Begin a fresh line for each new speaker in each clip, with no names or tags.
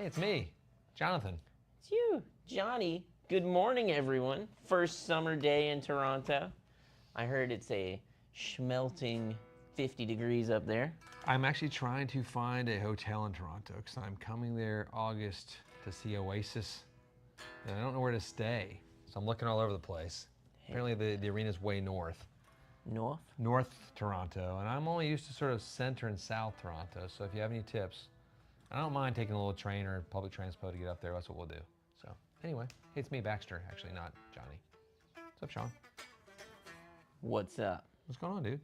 Hey, it's me, Jonathan.
It's you, Johnny. Good morning, everyone. First summer day in Toronto. I heard it's a schmelting 50 degrees up there.
I'm actually trying to find a hotel in Toronto because I'm coming there August to see Oasis, and I don't know where to stay. So I'm looking all over the place. Apparently the arena's way north. North Toronto, and I'm only used to sort of center and south Toronto, so if you have any tips, I don't mind taking a little train or public transport to get up there. That's what we'll do. So anyway, hey, it's me, Baxter, actually, not Johnny. What's up, Sean?
What's up?
What's going on, dude?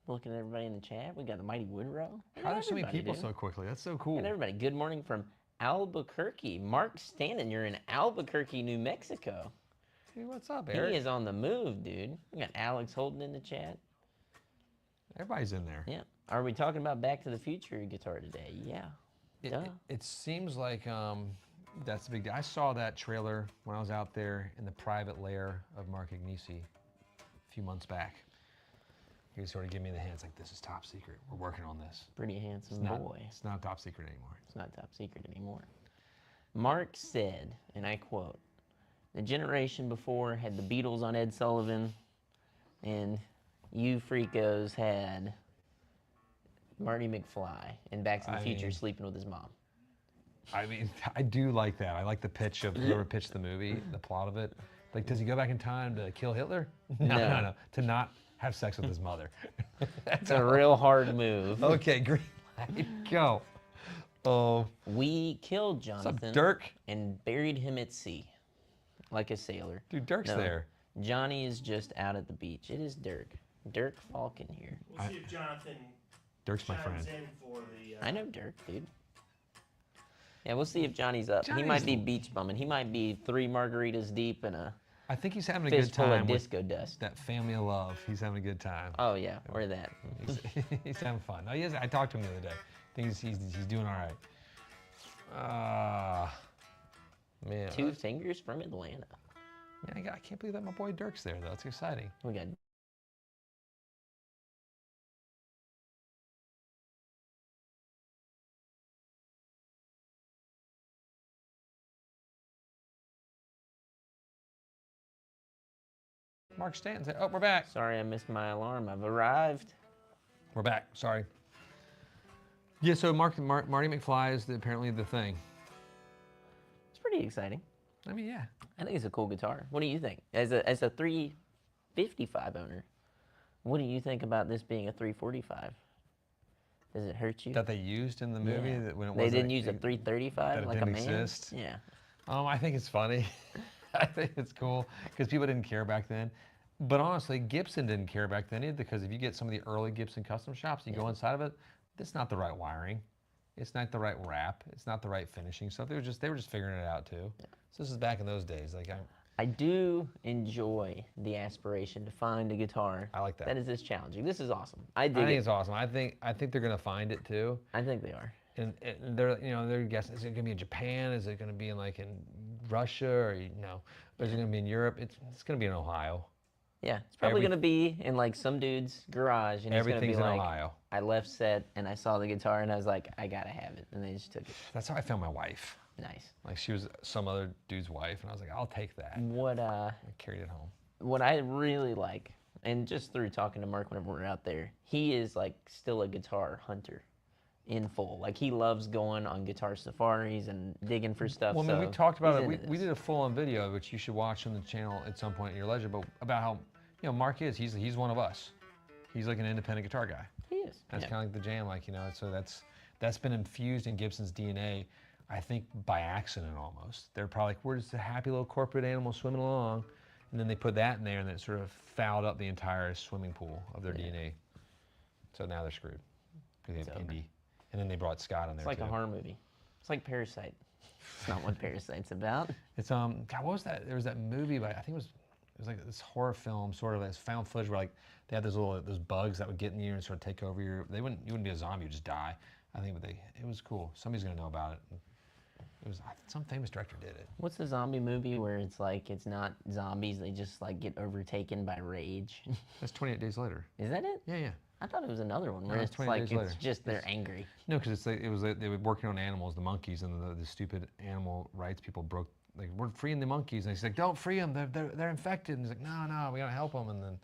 Looking at everybody in the chat. We got the Mighty Woodrow.
How are there so many people so quickly? That's so cool.
And everybody, good morning from Albuquerque. Mark Stanton, you're in Albuquerque, New Mexico.
Hey, what's up, Eric?
He is on the move, dude. We got Alex Holden in the chat.
Everybody's in there.
Yeah. Are we talking about Back to the Future guitar today? Yeah.
It seems like that's the big deal. I saw that trailer when I was out there in the private lair of Mark Agnesi a few months back. He was sort of giving me the hints like, this is top secret. We're working on this.
Pretty handsome boy.
It's not top secret anymore.
It's not top secret anymore. Mark said, and I quote, "The generation before had the Beatles on Ed Sullivan, and you freakos had Marty McFly in Back to the Future sleeping with his mom."
I mean, I do like that. I like the pitch of whoever pitched the movie, the plot of it. Like, does he go back in time to kill Hitler? No. To not have sex with his mother.
That's a real hard move.
Okay, green light, go. Oh.
We killed Jonathan.
What's up, Dirk?
And buried him at sea, like a sailor.
Dude, Dirk's there.
Johnny is just out at the beach. It is Dirk. Dirk Falcon here.
We'll see if Jonathan
Dirk's my friend.
in for the,
I know Dirk, dude. Yeah, we'll see if Johnny's up. He might be beach bumming. He might be 3 margaritas deep and a
I think he's having a
fist
good
full
time
of
with
disco dust.
that family of love. He's having a good time.
Oh yeah, or that.
He's having fun. No, he is. I talked to him the other day. I think he's doing all right. Man.
2 fingers from Atlanta.
Man, I can't believe that my boy Dirk's there though. It's exciting.
We got
Mark Stanton said, "Oh, we're back."
Sorry, I missed my alarm. I've arrived.
We're back. Sorry. Yeah. So Marty McFly is apparently the thing.
It's pretty exciting.
I mean, yeah.
I think it's a cool guitar. What do you think? As a 355 owner, what do you think about this being a 345? Does it hurt you?
That they used in the movie that when it
they didn't use a 335 like a man.
Exist.
Yeah.
I think it's funny. I think it's cool because people didn't care back then. But honestly, Gibson didn't care back then either, because if you get some of the early Gibson custom shops, you go inside of it, it's not the right wiring. It's not the right wrap. It's not the right finishing stuff. They were just figuring it out too. Yeah. So this is back in those days. Like
I do enjoy the aspiration to find a guitar.
I like that.
That is this challenging. This is awesome. I
think it's awesome. I think they're gonna find it too.
I think they are.
And they're guessing, is it gonna be in Japan? Is it gonna be in Russia, or is it gonna be in Europe? It's gonna be in Ohio.
Yeah, it's probably gonna be in some dude's garage, and it's gonna be
in Ohio.
I left set and I saw the guitar and I was like, I gotta have it, and they just took it.
That's how I found my wife.
Nice.
Like she was some other dude's wife, and I was like, I'll take that. I carried it home.
What I really like, and just through talking to Mark whenever we're out there, he is still a guitar hunter in full. Like he loves going on guitar safaris and digging for stuff.
Well, I mean, we talked about it. We did a full-on video, which you should watch on the channel at some point in your leisure, but about how Mark is. He's one of us. He's like an independent guitar guy.
He is.
That's kind of like the jam, so that's been infused in Gibson's DNA, I think by accident almost. They're probably like, we're just a happy little corporate animal swimming along, and then they put that in there, and it sort of fouled up the entire swimming pool of their DNA. So now they're screwed. Because they have indie. And then they brought Scott in there.
It's like a horror movie. It's like Parasite. It's not what Parasite's about.
It's God, what was that? There was that movie by, I think it was like this horror film, sort of this found footage where they had those bugs that would get in you and sort of take over you wouldn't be a zombie, you'd just die. I think, but it was cool. Somebody's gonna know about it. It was some famous director did it.
What's the zombie movie where it's not zombies, they just get overtaken by rage?
That's 28 Days Later.
Is that it?
Yeah.
I thought it was another one where
No, it's
it's
20
like
days
it's
later.
just they're angry.
No, because they were working on animals, the monkeys, and the stupid animal rights people broke. Like, we're freeing the monkeys, and he's like, don't free them, they're infected. And he's like, no, we gotta help them. And then,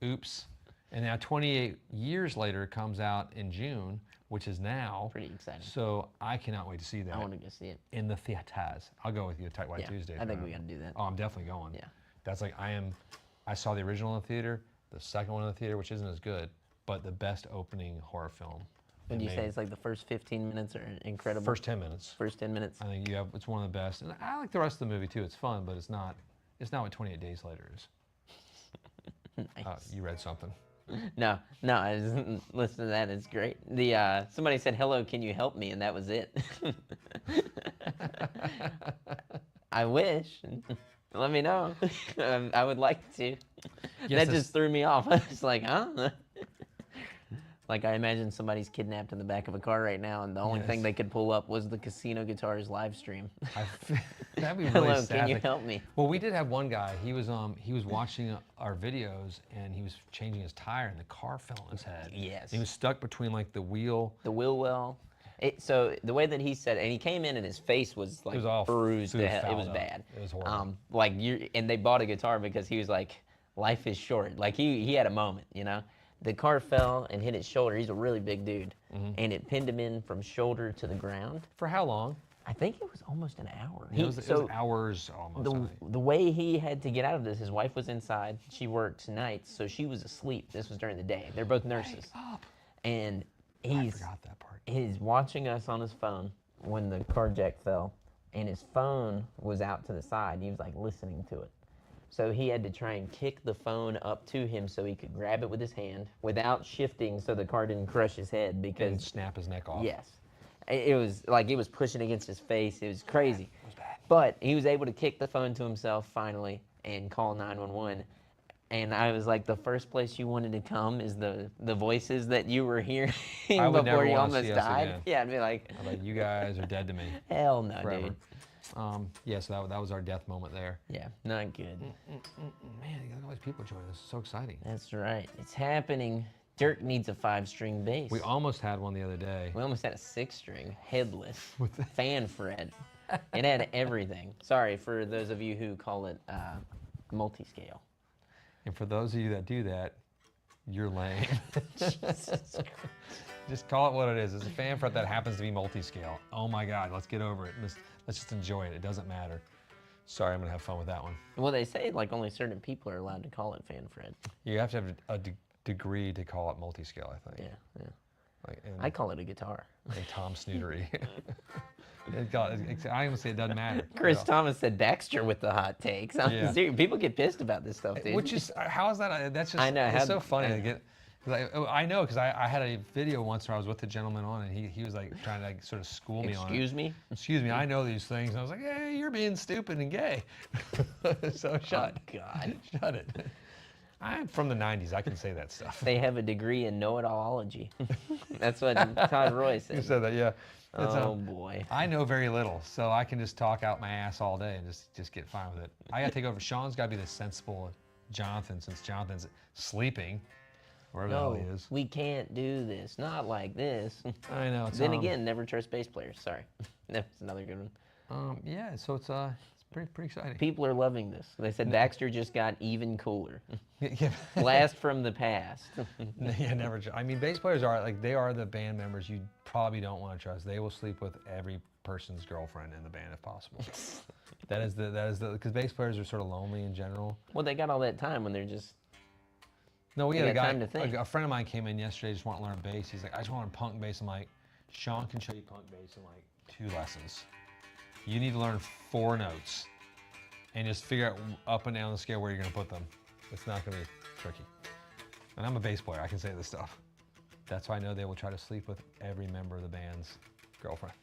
oops. And now 28 years later, it comes out in June, which is now.
Pretty exciting.
So I cannot wait to see that.
I want to go see it.
In the theaters. I'll go with you, Tight White Tuesday.
I think we got to do that.
Oh, I'm definitely going.
Yeah.
That's like, I saw the original in the theater, the second one in the theater, which isn't as good, but the best opening horror film.
Would you say it's like the first 15 minutes are incredible?
First 10 minutes.
First 10 minutes.
I think it's one of the best. And I like the rest of the movie too. It's fun, but it's not what 28 Days Later is.
Nice.
You read something.
No, I just listened to that. It's great. Somebody said, "Hello, can you help me?" and that was it. I wish. Let me know. I would like to. That just threw me off. I was like, huh? Like, I imagine somebody's kidnapped in the back of a car right now, and the only thing they could pull up was the Casino Guitars live stream.
That'd be really
Hello,
sad.
can you help me?
Well, we did have one guy. He was watching our videos, and he was changing his tire, and the car fell on his head.
Yes.
He was stuck between like the wheel.
The wheel well. So the way that he said it, and he came in and his face was like bruised to hell. It was bad.
It was horrible.
And they bought a guitar because he was like, life is short. Like he had a moment, you know? The car fell and hit his shoulder. He's a really big dude. And it pinned him in from shoulder to the ground.
For how long?
I think it was almost an hour.
It was hours almost.
The way he had to get out of this, his wife was inside. She worked nights, so she was asleep. This was during the day. They're both nurses. And
I forgot that part.
he's watching us on his phone when the car jack fell, and his phone was out to the side. He was like listening to it. So he had to try and kick the phone up to him so he could grab it with his hand without shifting so the car didn't crush his head because...
And snap his neck off.
Yes. It was like it was pushing against his face. It was crazy.
It was bad.
But he was able to kick the phone to himself finally and call 911. And I was like, the first place you wanted to come is the voices that you were hearing before you almost died.
Again.
Yeah, I'd be like,
I'm like, you guys are dead to me.
Hell no,
forever.
dude.
Yeah, so that was our death moment there.
Yeah, not good.
Man, you got all these people joining us. It's so exciting.
That's right. It's happening. Dirk needs a 5-string bass.
We almost had one the other day.
We almost had a 6-string, headless, fan fret. It had everything. Sorry for those of you who call it multi-scale.
And for those of you that do that, you're lame. Just call it what it is. It's a fan fret that happens to be multi-scale. Oh my God, let's get over it. Let's just enjoy it. It doesn't matter. Sorry, I'm gonna have fun with that one.
Well, they say like only certain people are allowed to call it fan fret.
You have to have a degree to call it multi-scale, I think.
Yeah.
Like,
I call it a guitar.
And Tom Snootery. I even say it doesn't matter.
Chris Thomas said Baxter with the hot takes. I'm
Yeah.
serious. People get pissed about this stuff, dude.
Which is, how is that? That's just,
I know,
it's so funny to get. I know, because I had a video once where I was with the gentleman on, and he was like trying to like sort of school me on it. Excuse me, I know these things. And I was like, hey, you're being stupid and gay. So shut.
Oh, God.
Shut it. I'm from the 90s. I can say that stuff.
They have a degree in know-it-allology. That's what Todd Roy said.
You said that, yeah.
Oh, boy.
I know very little, so I can just talk out my ass all day and just get fine with it. I got to take over. Sean's got to be the sensible Jonathan, since Jonathan's sleeping, wherever the hell he is.
We can't do this. Not like this.
I know. It's,
Then again, never trust bass players. Sorry. That's another good one.
Yeah, so it's pretty exciting.
People are loving this. They said Baxter just got even cooler.
Yeah.
Blast from the past.
Yeah, never. I mean, bass players are like, they are the band members you probably don't want to trust. They will sleep with every person's girlfriend in the band if possible. that is because bass players are sort of lonely in general.
Well, they got all that time when they're just.
No, we had a guy,
time to think.
a friend of mine came in yesterday, just wanted to learn bass. He's like, I just want to learn punk bass. I'm like, Sean can show you punk bass in like 2 lessons. You need to learn 4 notes and just figure out up and down the scale where you're going to put them. It's not going to be tricky. And I'm a bass player. I can say this stuff. That's why I know they will try to sleep with every member of the band's girlfriend.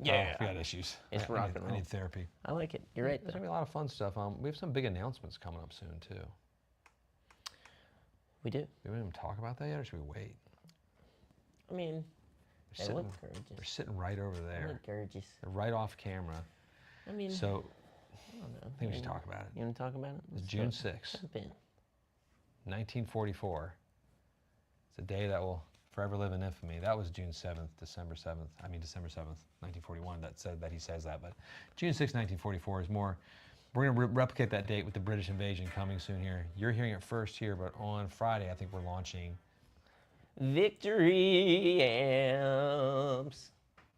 Yeah.
We got issues.
It's rock and roll.
I need therapy.
I like it. You're right.
There's going to be a lot of fun stuff. We have some big announcements coming up soon, too.
We do.
Do we even talk about that yet, or should we wait?
I mean, they look gorgeous.
They're sitting right over there.
They look gorgeous.
They're right off camera.
I mean,
so
I don't know.
I think we should talk about it.
You want to talk about it?
It's June 6th.
Jump in.
1944. It's a day that will forever live in infamy. That was June 7th, December 7th. I mean, December 7th, 1941. That said that he says that. But June 6th, 1944 is more. We're going to replicate that date with the British invasion coming soon here. You're hearing it first here, but on Friday, I think we're launching
Victory amps.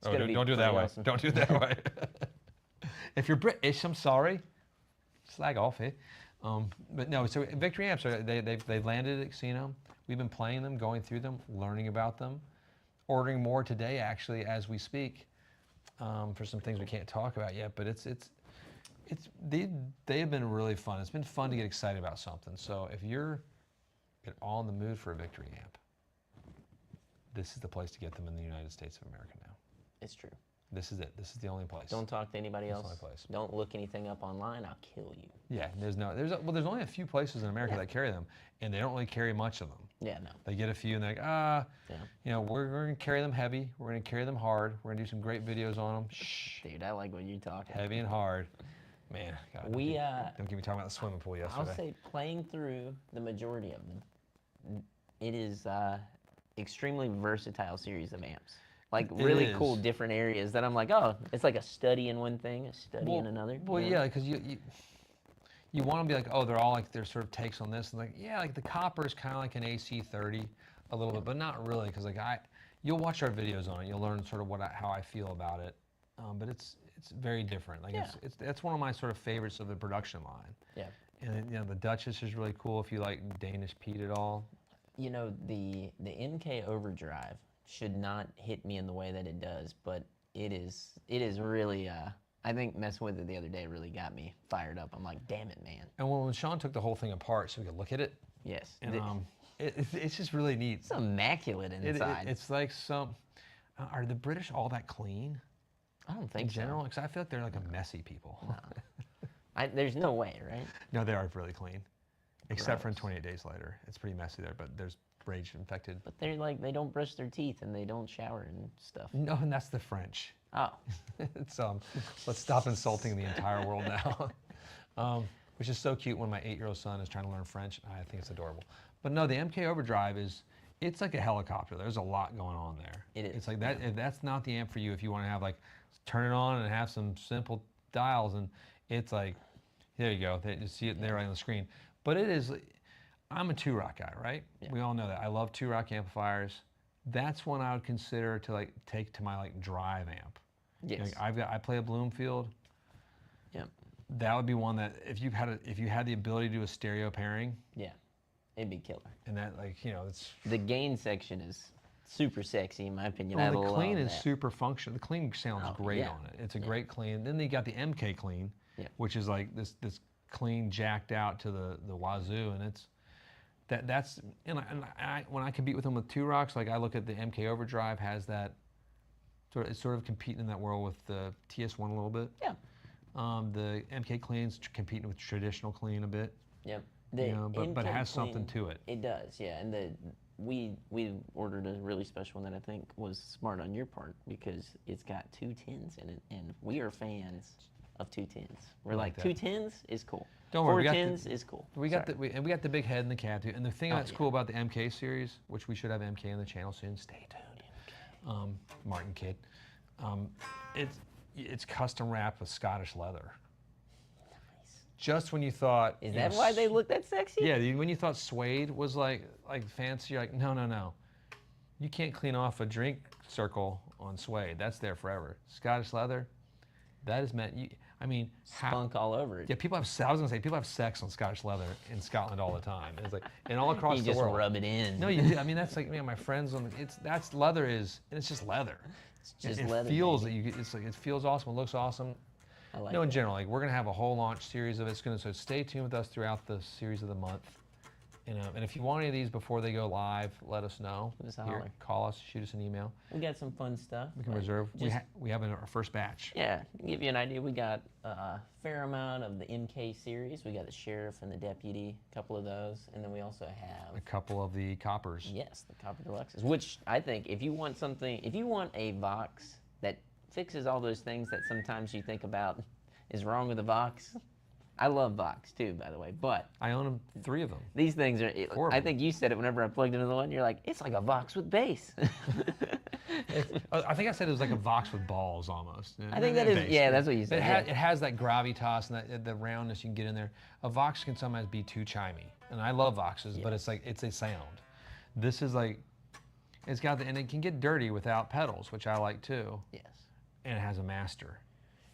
Oh, don't do it that way.
Awesome.
Don't do it that way. If you're British, I'm sorry. Slag off, eh? But no, so Victory Amps, they've landed at Casino. We've been playing them, going through them, learning about them, ordering more today, actually, as we speak, for some things we can't talk about yet. But they have been really fun. It's been fun to get excited about something. So if you're all in the mood for a Victory Amp, this is the place to get them in the United States of America now.
It's true.
This is it. This is the only place.
Don't talk to anybody else.
It's the only place.
Don't look anything up online. I'll kill you.
Yeah, there's only a few places in America that carry them, and they don't really carry much of them.
Yeah, no.
They get a few, and they're like, we're going to carry them heavy. We're going to carry them hard. We're going to do some great videos on them. Shh.
Dude, I like what you're talking about.
Heavy and hard. Man, God, don't get me talking about the swimming pool yesterday.
I'll say playing through the majority of them, it is extremely versatile series of amps. Like really cool different areas that I'm like, oh, it's like a study in one thing, a study in another.
Well, yeah, because you want to be like, oh, they're all like their sort of takes on this, and like, yeah, like the copper is kind of like an AC30 a little bit, but not really, because like you'll watch our videos on it, you'll learn sort of how I feel about it, but it's very different. Like that's one of my sort of favorites of the production line.
Yeah.
And the Duchess is really cool if you like Danish Pete at all.
You know, the MK Overdrive should not hit me in the way that it does, but it is really I think messing with it the other day really got me fired up. I'm like, damn it, man.
And when Sean took the whole thing apart so we could look at it,
yes,
and it's just really neat.
It's immaculate inside.
It's like are the British all that clean?
I don't think
in general, because I feel like they're like a messy people.
No. There's no way, right?
No, they are really clean, except for in 28 Days Later. It's pretty messy there, but there's rage infected.
But they're like, they don't brush their teeth and they don't shower and stuff.
No, and that's the French.
Oh.
Let's stop insulting the entire world now. Which is so cute when my 8-year-old son is trying to learn French. I think it's adorable. But no, the MK Overdrive it's like a helicopter. There's a lot going on there.
It is.
It's like that. If that's not the amp for you, if you want to have like, turn it on and have some simple dials, and it's like, there you go. You see it there right on the screen. But it is, I'm a 2-rock guy, right? Yeah. We all know that. I love 2-rock amplifiers. That's one I would consider to like take to my like drive amp.
Yes.
Like I play a Bloomfield.
Yep.
That would be one that if you had the ability to do a stereo pairing.
Yeah. It'd be killer.
And that it's
the gain section is super sexy in my opinion.
Well, the clean is super functional. The clean sounds great
yeah.
on it. It's a great clean. Then they got the MK clean, which is like this clean jacked out to the wazoo, and it's that's when I compete with them with 2-rocks, like I look at the MK Overdrive has that it's sort of competing in that world with the TS1 a little bit.
Yeah.
The MK clean's competing with traditional clean a bit.
Yep.
But it has something to it.
It does, yeah. And we ordered a really special one that I think was smart on your part because it's got 2 10s in it, and we are fans of 2 10s. We're like 2 10s is cool.
Don't worry,
4 10s is cool.
We got the big head and the cab too. And the thing that's cool about the MK series, which we should have MK on the channel soon. Stay tuned. Martin Kid. It's custom wrapped with Scottish leather. Just when you thought...
Is that why they look that sexy?
Yeah, when you thought suede was like fancy, you're like, no. You can't clean off a drink circle on suede. That's there forever. Scottish leather, that is meant...
Spunk all over it.
Yeah, I was gonna say, people have sex on Scottish leather in Scotland all the time. And it's like, and all across the world.
You just rub it in.
No, you do. That's like, my friends that's leather and it's just leather.
It's just
it
leather.
It feels awesome, it looks awesome.
I like
in general, we're gonna have a whole launch series of it. So stay tuned with us throughout the series of the month. And if you want any of these before they go live, let us know. Call us, shoot us an email.
We got some fun stuff.
We can reserve. We have our first batch.
Yeah, to give you an idea, we got a fair amount of the MK series. We got the Sheriff and the Deputy, a couple of those, and then we also have
a couple of the Coppers.
Yes, the Copper Deluxes. Which I think, if you want a Vox that fixes all those things that sometimes you think about is wrong with the Vox, I love Vox too, by the way, but
I own them, 3 of them.
these things are.
Four of
I
them.
think you said it whenever I plugged into the one. You're like, it's like a Vox with bass.
I think I said it was like a Vox with balls almost.
I think that is.
Bass.
Yeah, that's what you
But
said.
it has that gravitas and the roundness you can get in there. A Vox can sometimes be too chimey, and I love Voxes, but it's like it's a sound. This is like, it's got and it can get dirty without pedals, which I like too.
Yes.
And it has a master,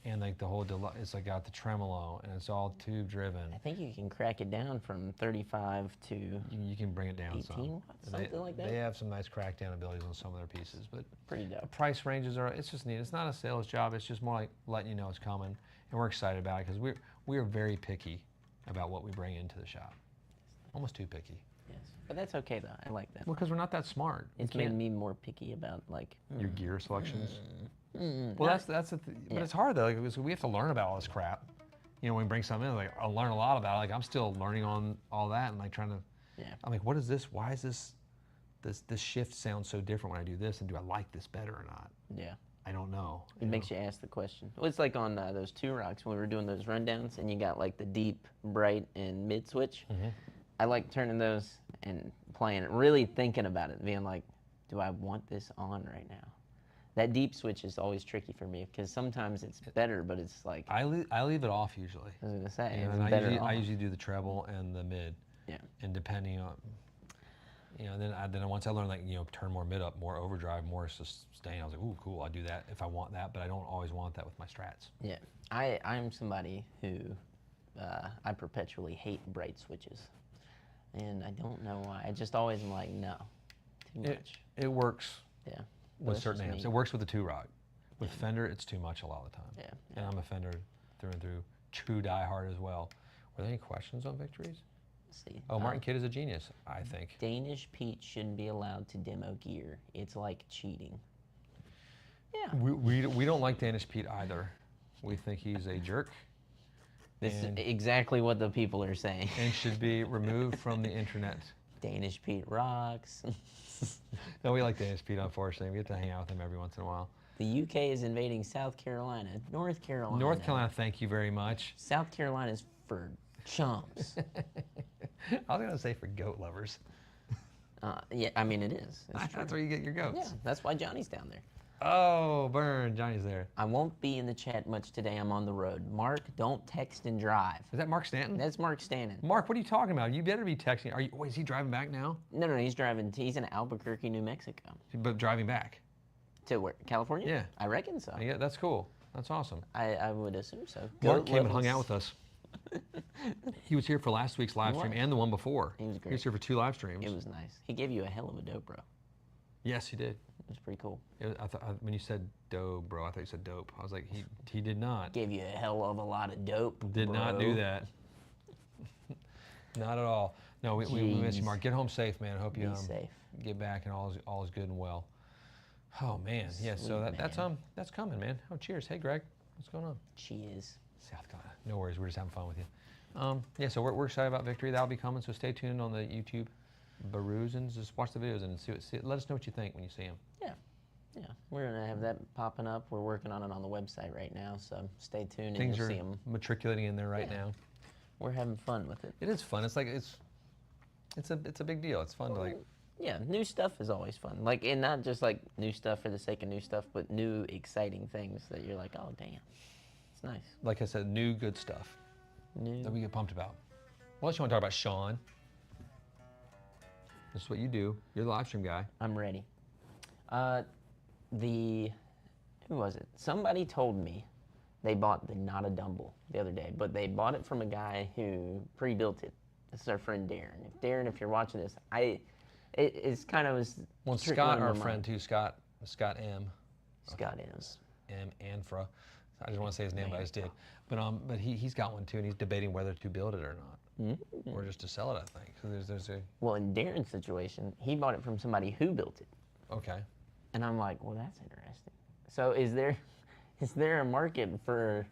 and like the whole it's like got the tremolo, and it's all tube driven.
I think you can crack it down from 35 to
You can bring it down
18
some.
watts, something like that.
They have some nice crackdown abilities on some of their pieces, but
Pretty dope.
price ranges are, it's just neat. It's not a sales job, it's just more like letting you know it's coming, and we're excited about it because we are very picky about what we bring into the shop. Almost too picky.
Yes, but that's okay though. I like that.
Well, because we're not that smart.
It's made me more picky about like
Your gear selections. Well, that's the but it's hard though. Like, we have to learn about all this crap. You know, when we bring something in, like I'll learn a lot about it. Like I'm still learning on all that and like trying to.
Yeah.
I'm like, what is this? Why is this shift sound so different when I do this? And do I like this better or not?
Yeah.
I don't know.
It makes you ask the question. Well, it's like on those 2 rocks when we were doing those rundowns, and you got like the deep, bright, and mid switch. I like turning those and playing it, really thinking about it, being like, do I want this on right now? That deep switch is always tricky for me because sometimes it's better, but it's like
I leave it off usually.
I was gonna say,
And
it's
I
better
usually,
off.
I usually do the treble and the mid.
Yeah.
And depending on, you know, then once I learn like, you know, turn more mid up, more overdrive, more sustain, I was like, ooh, cool, I do that if I want that, but I don't always want that with my strats.
Yeah, I'm somebody who I perpetually hate bright switches, and I don't know why. I just always am like, no, too much.
It works
Yeah.
with
That's
certain
just
amps.
me.
It works with the 2-rock. With Fender, it's too much a lot of the time.
Yeah,
And I'm a Fender through and through, true diehard as well. Were there any questions on victories?
Let's see.
Oh, Martin Kidd is a genius, I think.
Danish Pete shouldn't be allowed to demo gear. It's like cheating. Yeah.
We don't like Danish Pete either. We think he's a jerk.
This is
and,
exactly what the people are saying.
and should be removed from the internet.
Danish Pete rocks.
No, we like Danish Pete, unfortunately. We get to hang out with him every once in a while.
The UK is invading South Carolina. North Carolina.
North Carolina, thank you very much.
South Carolina's for chumps.
I was going to say for goat lovers.
Yeah, I mean, it is. It's true.
That's where you get your goats.
Yeah, that's why Johnny's down there.
Oh, burn. Johnny's there.
I won't be in the chat much today. I'm on the road. Mark, don't text and drive.
Is that Mark Stanton?
That's Mark Stanton.
Mark, what are you talking about? You better be texting. Wait, is he driving back now?
No, he's driving. He's in Albuquerque, New Mexico.
But driving back?
To where? California?
Yeah.
I reckon so.
Yeah, that's cool. That's awesome.
I would assume so.
Mark
Goat
came and hung
levels-
out with us. He was here for last week's live stream
was.
and the one before.
He was
He
great.
was here for 2 live streams.
It was nice. He gave you a hell of a dope, bro.
Yes, he did.
It was pretty cool.
When you said dope, bro, I thought you said dope. I was like, he did not.
Gave you a hell of a lot of dope.
Did not do
bro.
that. Not at all. No, we miss you,
Jeez.
Mark. Get home safe, man. Hope you
Be safe.
get back and all is good and well. Oh man, yeah. So
Sweet,
that's coming, man. Oh, cheers. Hey, Greg, what's going on?
Cheers.
South Carolina. No worries. We're just having fun with you. Yeah. So we're excited about victory. That'll be coming. So stay tuned on the YouTube Baroos and just watch the videos and let us know what you think when you see them.
Yeah, we're gonna have that popping up. We're working on it on the website right now, so stay tuned
Things
and you'll
are
see them.
matriculating in there right
Yeah.
now.
We're having fun with it.
It is fun. It's like it's a big deal. It's fun to like.
Yeah, new stuff is always fun. Like, and not just like new stuff for the sake of new stuff, but new exciting things that you're like, oh damn, it's nice.
Like I said, new good stuff
New.
that we get pumped about. Unless you want to talk about Sean. This is what you do. You're the live stream guy.
I'm ready. Who was it? Somebody told me they bought the Not a Dumble the other day, but they bought it from a guy who pre-built it. This is our friend Darren. If you're watching this, it's kind of was.
Well,
trickling
Scott,
into
our
my
friend too, Scott M.
Scott is.
M. Anfra. I just want to say his name, but I just did. But he's got one too, and he's debating whether to build it or not, or just to sell it. I think. So there's a.
Well, in Darren's situation, he bought it from somebody who built it.
Okay.
And I'm like, well, that's interesting. So is there a market for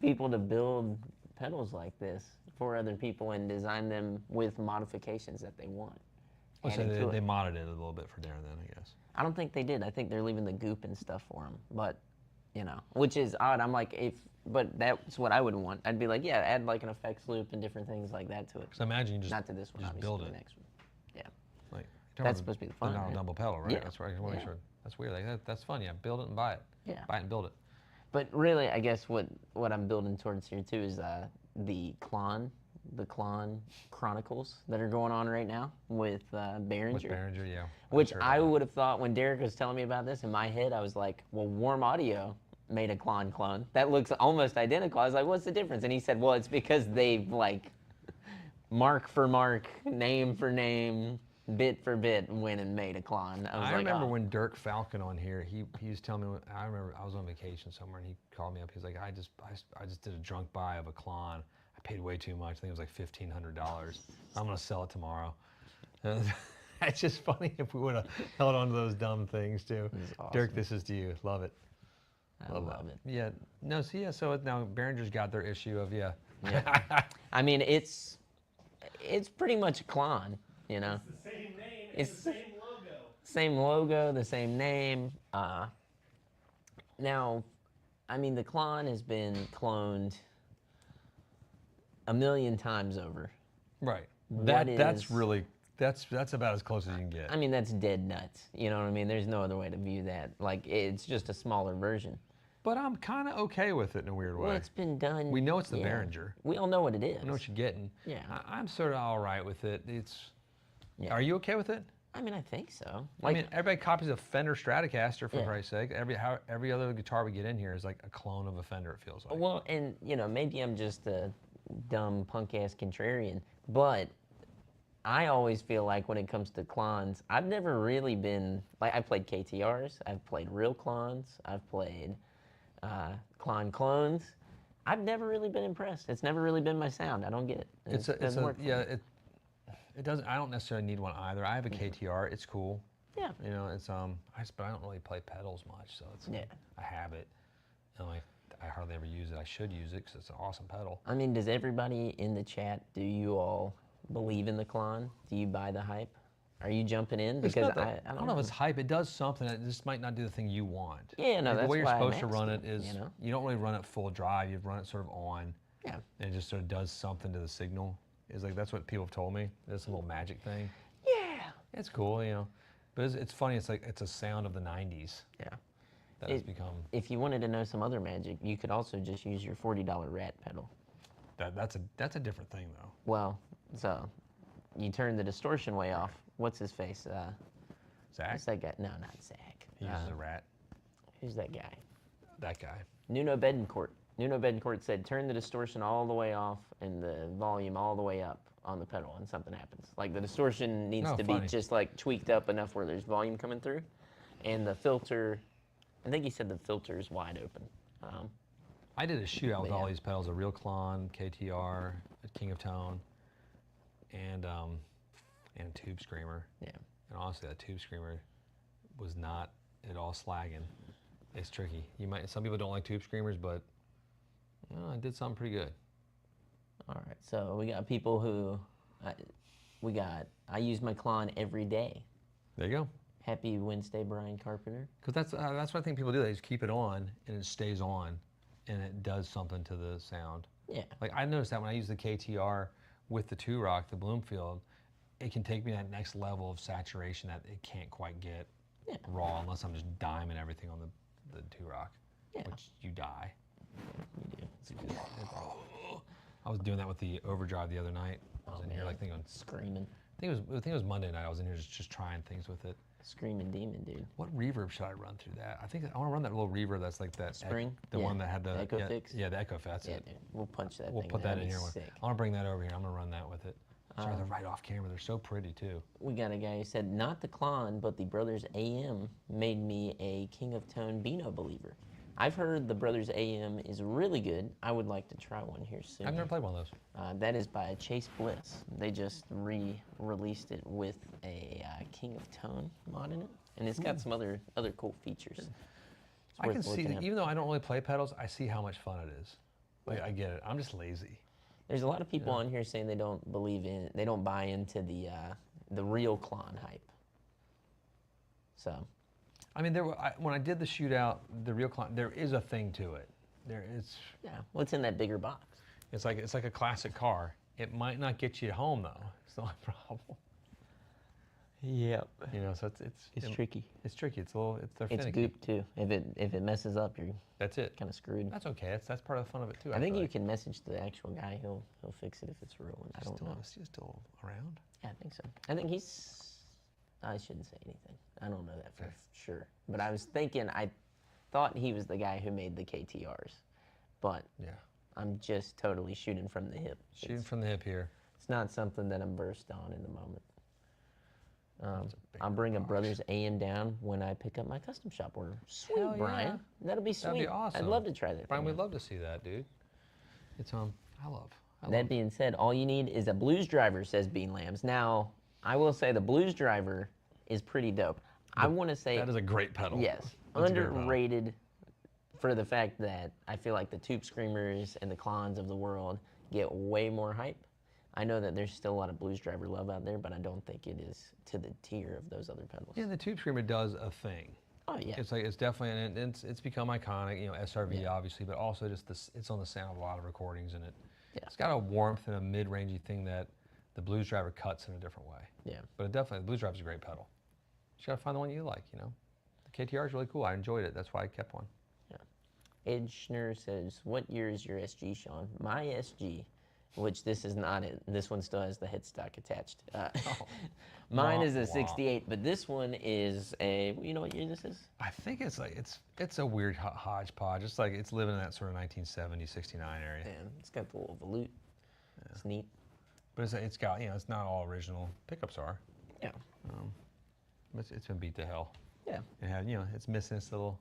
people to build pedals like this for other people and design them with modifications that they want?
Well, so
added to
they
it?
modded it a little bit for Darren then, I guess.
I don't think they did. I think they're leaving the goop and stuff for him. But you know, which is odd. I'm like, but that's what I would want. I'd be like, yeah, add like an effects loop and different things like that to it.
Because imagine you just
Not to this one,
just
obviously,
build
to
it.
the next one. Yeah.
Like
That's supposed to be the fun, right?
double pedal, right?
Yeah.
That's right. I want to make
Yeah.
sure. That's weird. Like that's fun. Yeah, build it and buy it.
Yeah.
Buy it and build it.
But really, I guess what I'm building towards here too is the Klon Chronicles that are going on right now with Behringer.
With Behringer, yeah.
Which I would have thought when Derek was telling me about this, in my head, I was like, well, Warm Audio made a Klon clone. That looks almost identical. I was like, what's the difference? And he said, well, it's because they like mark for mark, name for name, bit for bit went and made a Klon.
I remember when Dirk Falcon on here, he was telling me, I remember I was on vacation somewhere and he called me up. He's like, I just did a drunk buy of a Klon. I paid way too much. I think it was like $1,500. I'm going to sell it tomorrow. It's just funny if we would have held on to those dumb things too.
Awesome.
Dirk, this is to you. Love it.
I love it.
Yeah. No, so yeah, so now Behringer's got their issue of, yeah.
I mean, it's pretty much a Klon, you know.
It's the same name and
It's
the same logo.
Same logo, the same name. Now, I mean, the Klon has been cloned a million times over.
Right.
What
That's
is-
really, that's about as close as you can get.
I mean, that's dead nuts. You know what I mean? There's no other way to view that. Like, it's just a smaller version.
But I'm kind of okay with it in a weird way.
Well, it's been done.
We know it's the
yeah.
Behringer.
We all know what it is.
I know what you're getting.
Yeah.
I'm sort of all right with it.
Yeah.
Are you okay with it?
I mean, I think so.
I mean, everybody copies a Fender Stratocaster, for
Yeah.
Christ's sake. Every other guitar we get in here is like a clone of a Fender, it feels like.
Well, and, you know, maybe I'm just a dumb punk-ass contrarian, but I always feel like when it comes to clones, I've never really been, like, I've played KTRs, I've played real clones, I've played clones. I've never really been impressed. It's never really been my sound. I don't get it.
It doesn't. I don't necessarily need one either. I have a KTR. It's cool.
Yeah.
You know, but I don't really play pedals much, so it's.
Yeah.
I have it, and I hardly ever use it. I should use it because it's an awesome pedal.
I mean, does everybody in the chat, do you all believe in the Klon? Do you buy the hype? Are you jumping in? Because I
don't know if it's hype. It does something. It just might not do the thing you want.
Yeah, no,
Like,
that's
the way you're
why I'm
supposed to run it
asking,
is
you know?
you don't really run it full drive. You run it sort of on.
Yeah.
And it just sort of does something to the signal. It's like that's what people have told me. There's a little magic thing.
Yeah.
It's cool, you know. But it's funny. It's like it's a sound of the '90s
Yeah.
that has become.
If you wanted to know some other magic, you could also just use your $40 rat pedal.
That's a different thing though.
Well, so you turn the distortion way off. What's his face?
Zach.
What's that guy? No, not Zach.
He uses a rat.
Who's that guy?
That guy.
Nuno Betancourt. Nuno Betancourt said, turn the distortion all the way off and the volume all the way up on the pedal and something happens. Like the distortion needs to be just like tweaked up enough where there's volume coming through. And the filter, I think he said the filter is wide open.
I did a shootout with all
Yeah.
these pedals: a real Klon, KTR, a King of Tone, and a Tube Screamer.
Yeah.
And honestly, that Tube Screamer was not at all slagging. It's tricky. Some people don't like Tube Screamers, but I did something pretty good.
All right, so we got people who, I use my Klon every day.
There you go.
Happy Wednesday, Brian Carpenter.
Because that's what I think people do. They just keep it on, and it stays on, and it does something to the sound.
Yeah.
Like I noticed that when I use the KTR with the 2-Rock, the Bloomfield, it can take me that next level of saturation that it can't quite get raw unless I'm just diming everything on the 2-Rock, which you die.
You do.
I was doing that with the overdrive the other night. I was in here like thinking,
Screaming.
I think it was Monday night. I was in here just trying things with it.
Screaming demon, dude.
What reverb should I run through that? I think I want to run that little reverb that's like that.
Spring?
The one that had the
Echo Fix?
Yeah, the Echo Fix. That's
Yeah,
it.
dude. We'll punch that
We'll
thing.
put that in
That'd
here.
be sick.
I want to bring that over here. I'm going to run that with it. Sorry, they're right off camera. They're so pretty too.
We got a guy who said, not the Klon, but the Brothers AM made me a King of Tone Beano believer. I've heard the Brothers AM is really good. I would like to try one here soon.
I've never played one of those.
That is by Chase Bliss. They just re-released it with a King of Tone mod in it, and it's got some other cool features. It's
I
worth
can see,
looking at.
even though I don't really play pedals, I see how much fun it is. Like I get it. I'm just lazy.
There's a lot of people on here saying they don't buy into the real Klon hype. So,
I mean, when I did the shootout, the real climb, there is a thing to it. There is.
Yeah. What's in that bigger box?
It's like a classic car. It might not get you home though. It's the only problem.
Yep.
You know, so
It's tricky.
It's tricky. It's a little. They're
It's
finicky.
goop too. If it messes up, you're
That's it.
kind of screwed.
That's okay. That's part of the fun of it too.
I think
feel
you
like.
can message the actual guy. He'll fix it if it's ruined. I don't know.
Is he still around?
Yeah, I think so. I think he's. I shouldn't say anything. I don't know that for sure. But I was thinking. I thought he was the guy who made the KTRs, but
Yeah.
I'm just totally shooting from the hip.
Shooting from the hip here.
It's not something that I'm versed on in the moment.
big
I'll bring a
box.
Brothers AM down when I pick up my custom shop order. Sweet,
Hell yeah.
Brian. That'll be sweet.
That'd be awesome.
I'd love to try that.
Brian,
thing
we'd
out.
love to see that, dude. It's I love.
That being said, all you need is a Blues Driver, says Bean Lambs. Now, I will say the Blues Driver is pretty dope. I want to say
That is a great pedal.
yes,
That's a great pedal.
underrated for the fact that I feel like the Tube Screamers and the Klons of the world get way more hype. I know that there's still a lot of Blues Driver love out there, but I don't think it is to the tier of those other pedals.
Yeah, the Tube Screamer does a thing.
Oh yeah.
It's definitely, and it's become iconic. You know, SRV
Yeah.
obviously, but also just it's on the sound of a lot of recordings, and
Yeah.
it's got a warmth and a mid-rangey thing that the Blues Driver cuts in a different way.
Yeah.
But the Blues Driver's a great pedal. You gotta find the one you like. You know, the KTR is really cool. I enjoyed it. That's why I kept one.
Edgener says, "What year is your SG, Sean?" My SG, which this is not it. This one still has the headstock attached. Mine
Wah,
is a
wah.
68, but this one is a. You know what year this is?
I think it's like it's a weird hodgepodge. It's like it's living in that sort of 1970, 69 area.
And it's got the little volute. It's neat.
But it's got, you know, it's not all original. Pickups are.
Yeah.
But it's been beat to hell.
Yeah.
It had, you know, it's missing this little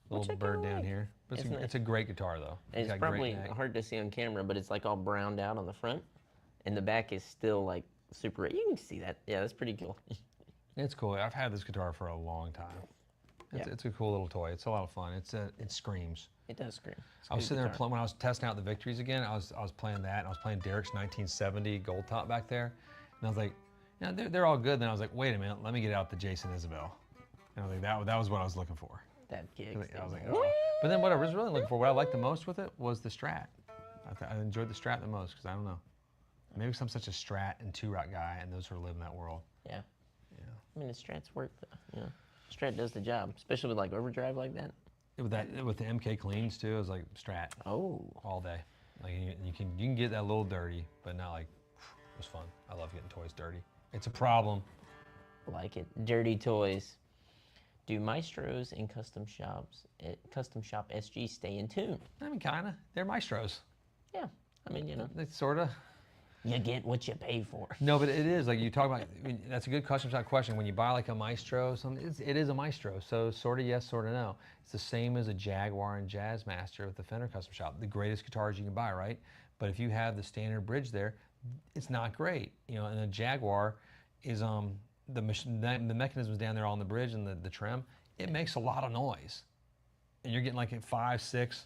Which I
bird
kinda
down
like.
here. But
It's nice.
it's a great guitar though.
It's
got
probably
great neck.
hard to see on camera, but it's like all browned out on the front, and the back is still like super. You can see that. Yeah, that's pretty cool.
It's cool. I've had this guitar for a long time. It's a cool little toy. It's a lot of fun. It screams.
It does scream. It's a
I was
good
sitting there
guitar.
when I was testing out the Victories again. I was playing that, and I was playing Derek's 1970 Gold Top back there, and I was like, you know, they're all good. Then I was like, wait a minute, let me get out the Jason Isabel, and I was like, that was what I was looking for.
That gig.
I was like, oh. But then what I was really looking for, what I liked the most with it, was the Strat. I enjoyed the Strat the most because I don't know, maybe because I'm such a Strat and two-rock guy, and those who live in that world.
Yeah.
Yeah.
I mean, the Strats work, though. You know, Strat does the job, especially with like overdrive like that.
With the MK cleans too, it was like Strat
Oh.
all day. Like you can get that a little dirty, but not like it was fun. I love getting toys dirty. It's a problem.
Like it. Dirty toys. Do Maestros and custom shop SG stay in tune?
I mean, kinda. They're Maestros.
Yeah. I mean, you know,
It's sorta.
you get what you pay for.
No, but it is like you talk about. I mean, that's a good custom shop question. When you buy like a Maestro, it is a Maestro. So sorta yes, sorta no. It's the same as a Jaguar and Jazzmaster with the Fender custom shop. The greatest guitars you can buy, right? But if you have the standard bridge there, it's not great. You know, and the Jaguar is the mechanisms down there on the bridge and the trim. It makes a lot of noise, and you're getting like a $5,000, $6,000,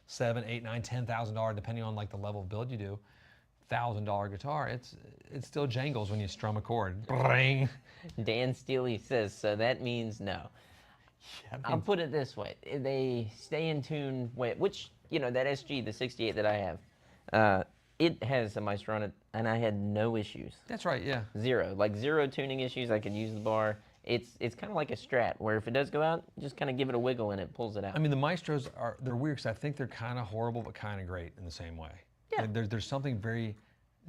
$7,000, $8,000, $9,000, $10,000 depending on like the level of build you do. $1,000 guitar, it still jangles when you strum a chord. Bring.
Dan Steely says, so that means no. I'll put it this way. They stay in tune, which, you know, that SG, the 68 that I have, it has a Maestro on it, and I had no issues.
That's right, yeah.
Zero tuning issues. I could use the bar. It's kind of like a Strat, where if it does go out, just kind of give it a wiggle and it pulls it out.
I mean, the Maestros they're weird because I think they're kind of horrible but kind of great in the same way.
Yeah.
Like, there's something very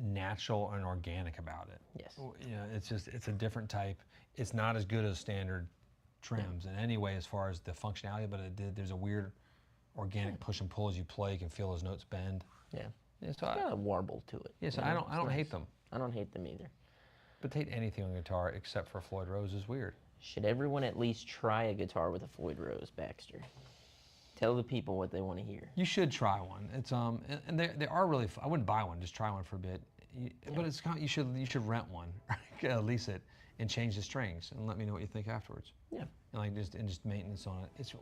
natural and organic about it.
Yes.
You know, it's a different type. It's not as good as standard trims in any way as far as the functionality, but there's a weird organic push and pull as you play. You can feel those notes bend.
Yeah.
Yeah, so
It's got a warble to it.
yeah, so
you know?
I don't
It's
hate
nice.
them.
I don't hate them either.
But hate anything on guitar except for Floyd Rose is weird.
Should everyone at least try a guitar with a Floyd Rose, Baxter? Tell the people what they want to hear.
You should try one. It's and they are really. I wouldn't buy one. Just try one for a bit. But it's kind of, you should rent one, lease it, and change the strings, and let me know what you think afterwards.
Yeah.
And just maintenance on it. It's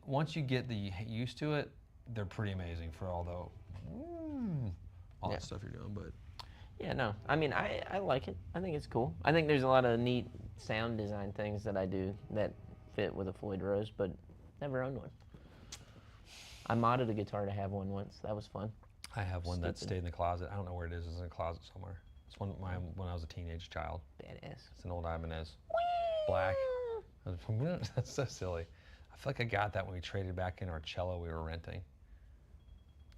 once you get used to it, they're pretty amazing for all that stuff you're doing. But
Yeah, no. I mean, I like it. I think it's cool. I think there's a lot of neat sound design things that I do that fit with a Floyd Rose, but never owned one. I modded a guitar to have one once. That was fun.
I have one that
Stupid.
stayed in the closet. I don't know where it is. It's in a closet somewhere. It's one when I was a teenage child.
Badass.
It's an old Ibanez. Black. That's so silly. I feel like I got that when we traded back in our cello we were renting.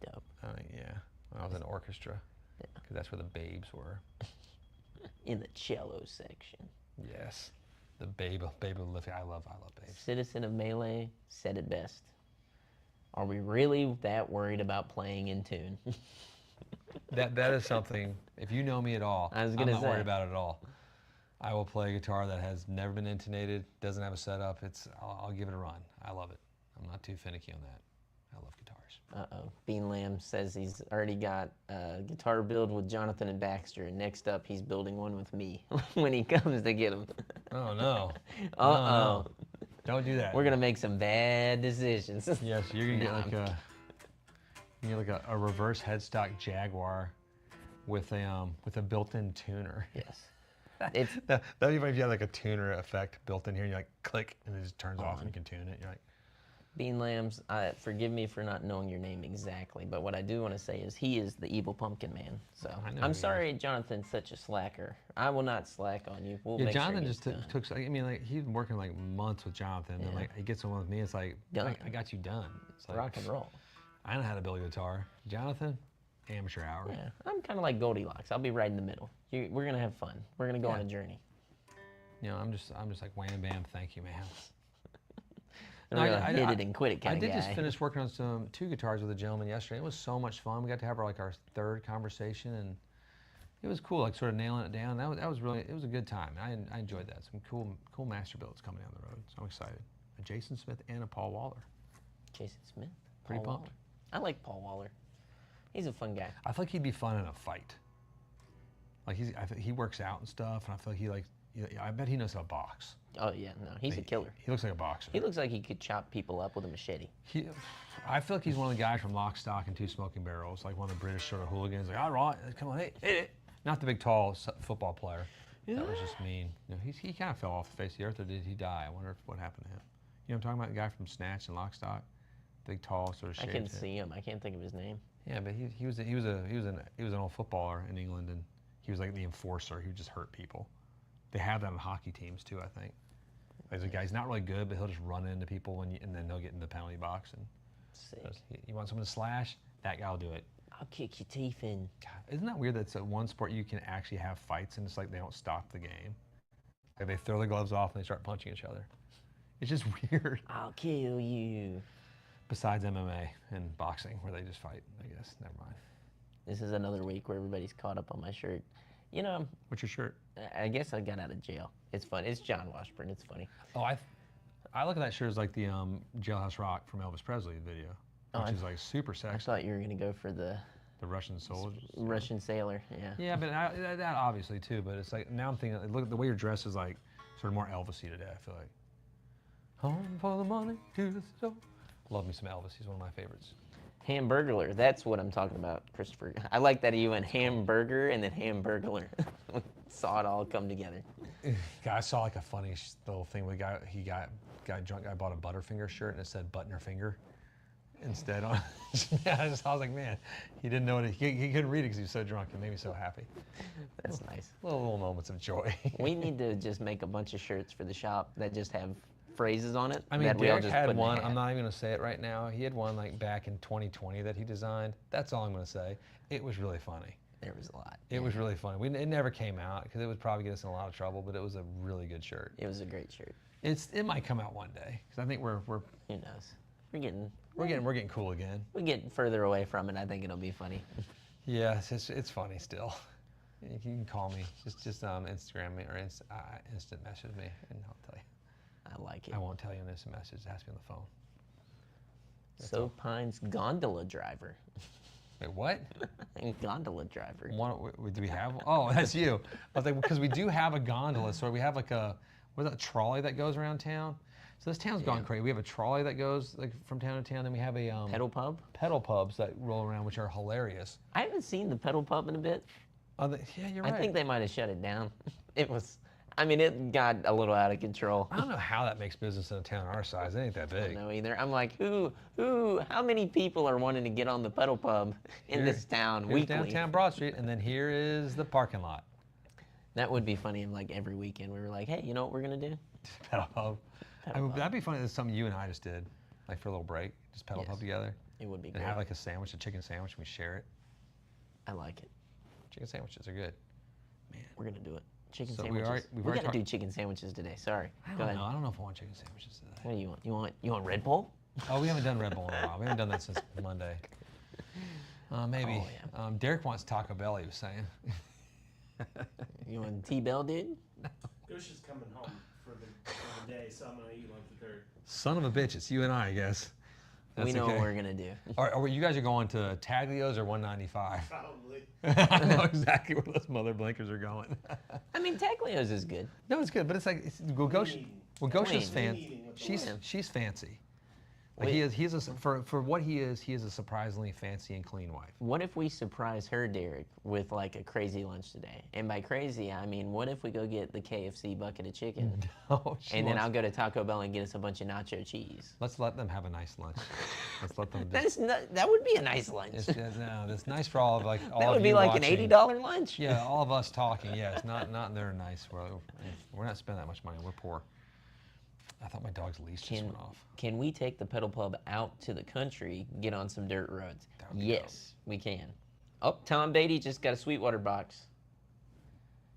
Dope.
Yeah, when I was in orchestra. Because that's where the babes were.
In the cello section.
Yes. The babe lifting. I love babes.
Citizen of Melee said it best. Are we really that worried about playing in tune?
That is something, if you know me at all,
I was
I'm
gonna
not
say.
worried about it at all. I will play a guitar that has never been intonated, doesn't have a setup. I'll give it a run. I love it. I'm not too finicky on that. I love guitars.
Uh-oh. Bean Lamb says he's already got a guitar build with Jonathan and Baxter, and next up he's building one with me when he comes to get him.
Oh, no.
Uh-oh.
No. Don't do that.
We're going to make some bad decisions.
Yes, you're going to get
No,
like a reverse headstock Jaguar with a built-in tuner.
Yes. It's
That'd be funny if you had like a tuner effect built in here, and you like click, and it just turns off, and you can tune it. You're like,
Bean Lambs, forgive me for not knowing your name exactly, but what I do want to say is he is the evil pumpkin man. So
I know who
I'm
he
sorry Jonathan's such a slacker. I will not slack on you. We'll
yeah,
make
Jonathan
sure it
just
gets done.
took. I mean, like he's been working like months with Jonathan, and
Yeah.
like he gets on with me. It's like,
Done.
I got you done. It's like,
Rock and roll.
I know how to build a guitar. Jonathan, amateur hour.
Yeah, I'm kind of like Goldilocks. I'll be right in the middle. We're gonna have fun. We're gonna go on a journey.
You know, I'm just like wham bam, thank you, man.
We're gonna hit it and quit it kind
I
of
did
guy.
just finish working on two guitars with a gentleman yesterday. It was so much fun. We got to have our third conversation, and it was cool, like sort of nailing it down. That was really, it was a good time. I enjoyed that. Some cool master builds coming down the road. So I'm excited. A Jason Smith and a Paul Waller.
Jason Smith.
Pretty
Paul
pumped.
Waller. I like Paul Waller. He's a fun guy.
I feel like he'd be fun in a fight. Like he works out and stuff, and I feel like I bet he knows how to box.
Oh yeah, no, he's a killer.
He looks like a boxer.
He looks like he could chop people up with a machete.
I feel like he's one of the guys from Lock, Stock, and Two Smoking Barrels, like one of the British sort of hooligans. Like, all right, come on, hey, hit it. Not the big, tall football player. That was just mean. You know, he kind of fell off the face of the earth, or did he die? I wonder what happened to him. You know what I'm talking about? The guy from Snatch and Lock, Stock, big, tall, sort of
I
shaved
can
head.
see him. I can't think of his name.
Yeah, but he was an old footballer in England, and he was like the enforcer. He would just hurt people. They have that on hockey teams too, I think. There's a guy, he's not really good, but he'll just run into people and then they'll get in the penalty box. And
Sick.
you want someone to slash? That guy will do it.
I'll kick your teeth in.
God, isn't that weird that it's one sport you can actually have fights and it's like they don't stop the game? Like they throw the gloves off and they start punching each other. It's just weird.
I'll kill you.
Besides MMA and boxing, where they just fight, I guess. Never mind.
This is another week where everybody's caught up on my shirt. You know,
What's your shirt?
I guess I got out of jail. It's fun. It's John Washburn. It's funny.
Oh, I look at that shirt as like the Jailhouse Rock from Elvis Presley video, which is like super
I
sort
thought you were gonna go for the
The Russian soldiers.
Russian sailor. Yeah.
Yeah, but that obviously too. But it's like now I'm thinking, look, the way you're dressed is like sort of more Elvis-y today. I feel like. Home for the money to the store. Love me some Elvis. He's one of my favorites.
Hamburglar. That's what I'm talking about, Christopher. I like that you went hamburger and then hamburglar. Saw it all come together.
I saw like a funny little thing. Drunk guy bought a Butterfinger shirt and it said Butner Finger instead on. I was like, man, he didn't know what he couldn't read it because he was so drunk. It made me so happy.
That's nice.
Little moments of joy.
We need to just make a bunch of shirts for the shop that just have phrases on it.
I mean,
that we all
Derek
just
had
put in a
one.
hat.
I'm not even going to say it right now. He had one like back in 2020 that he designed. That's all I'm going to say. It was really funny.
There was a lot.
It was really funny. It never came out because it would probably get us in a lot of trouble, but it was a really good shirt.
It was a great shirt.
It might come out one day because I think we're
Who knows? We're
getting cool again.
further away from it. I think it'll be funny.
Yeah, it's funny still. You can call me. Just Instagram me or instant message me, and I'll tell you.
I like it.
I won't tell you an instant message. It has to be on the phone.
So Pine's gondola driver.
Wait, what?
Gondola driver.
Do we have one? Oh, that's you. I was like, because we do have a gondola, so we have like a trolley that goes around town. So this town's gone crazy. We have a trolley that goes like from town to town, then we have a
Pedal pub?
pedal pubs that roll around, which are hilarious.
I haven't seen the pedal pub in a bit.
Yeah, you're right.
I think they might have shut it down. I mean, it got a little out of control.
I don't know how that makes business in a town our size. It ain't that
I
big.
don't know either. I'm like, how many people are wanting to get on the pedal pub in this town
Here's
weekly?
downtown Broad Street, and then here is the parking lot.
That would be funny if, like, every weekend we were like, hey, you know what we're going to do?
Pedal pub. I mean, that'd be funny. That's something you and I just did, like for a little break. Just pedal pub together.
It would be
And
great.
have like a sandwich, a chicken sandwich, and we share it.
I like it.
Chicken sandwiches are good. Man.
We're going to do it. Chicken
So
sandwiches.
we've
We
already
got to do chicken sandwiches today. Sorry. Go ahead.
I don't know if I want chicken sandwiches today.
What do you want? You want Red Bull?
Oh, we haven't done Red Bull in a while. We haven't done that since Monday. Maybe.
Oh, yeah.
Derek wants Taco Bell, he was saying.
You want T-Bell, dude?
Gosh is coming home for the day, so I'm going to eat like the third.
Son of a bitch, it's you and I guess.
We know what we're going to do.
Are you guys are going to Taglios or 195?
Probably.
I know exactly where those mother blinkers are going.
I mean, Taglios is good.
No, it's good, but it's like Gosha's
Clean.
she's fancy. Like he is for what he is a surprisingly fancy and clean wife.
What if we surprise her, Derek, with like a crazy lunch today? And by crazy, I mean, what if we go get the KFC bucket of chicken, and then I'll go to Taco Bell and get us a bunch of nacho cheese?
Let's let them have a nice lunch. Let's let them.
That would be a nice lunch.
It's nice for all of all
that would
of
be
you
like
watching.
an $80 lunch.
Yeah, all of us talking. Yes, not they're nice. We're not spending that much money. We're poor. I thought my dog's leash just went off.
Can we take the pedal pub out to the country, get on some dirt roads? Yes, we can. Oh, Tom Beatty just got a Sweetwater box.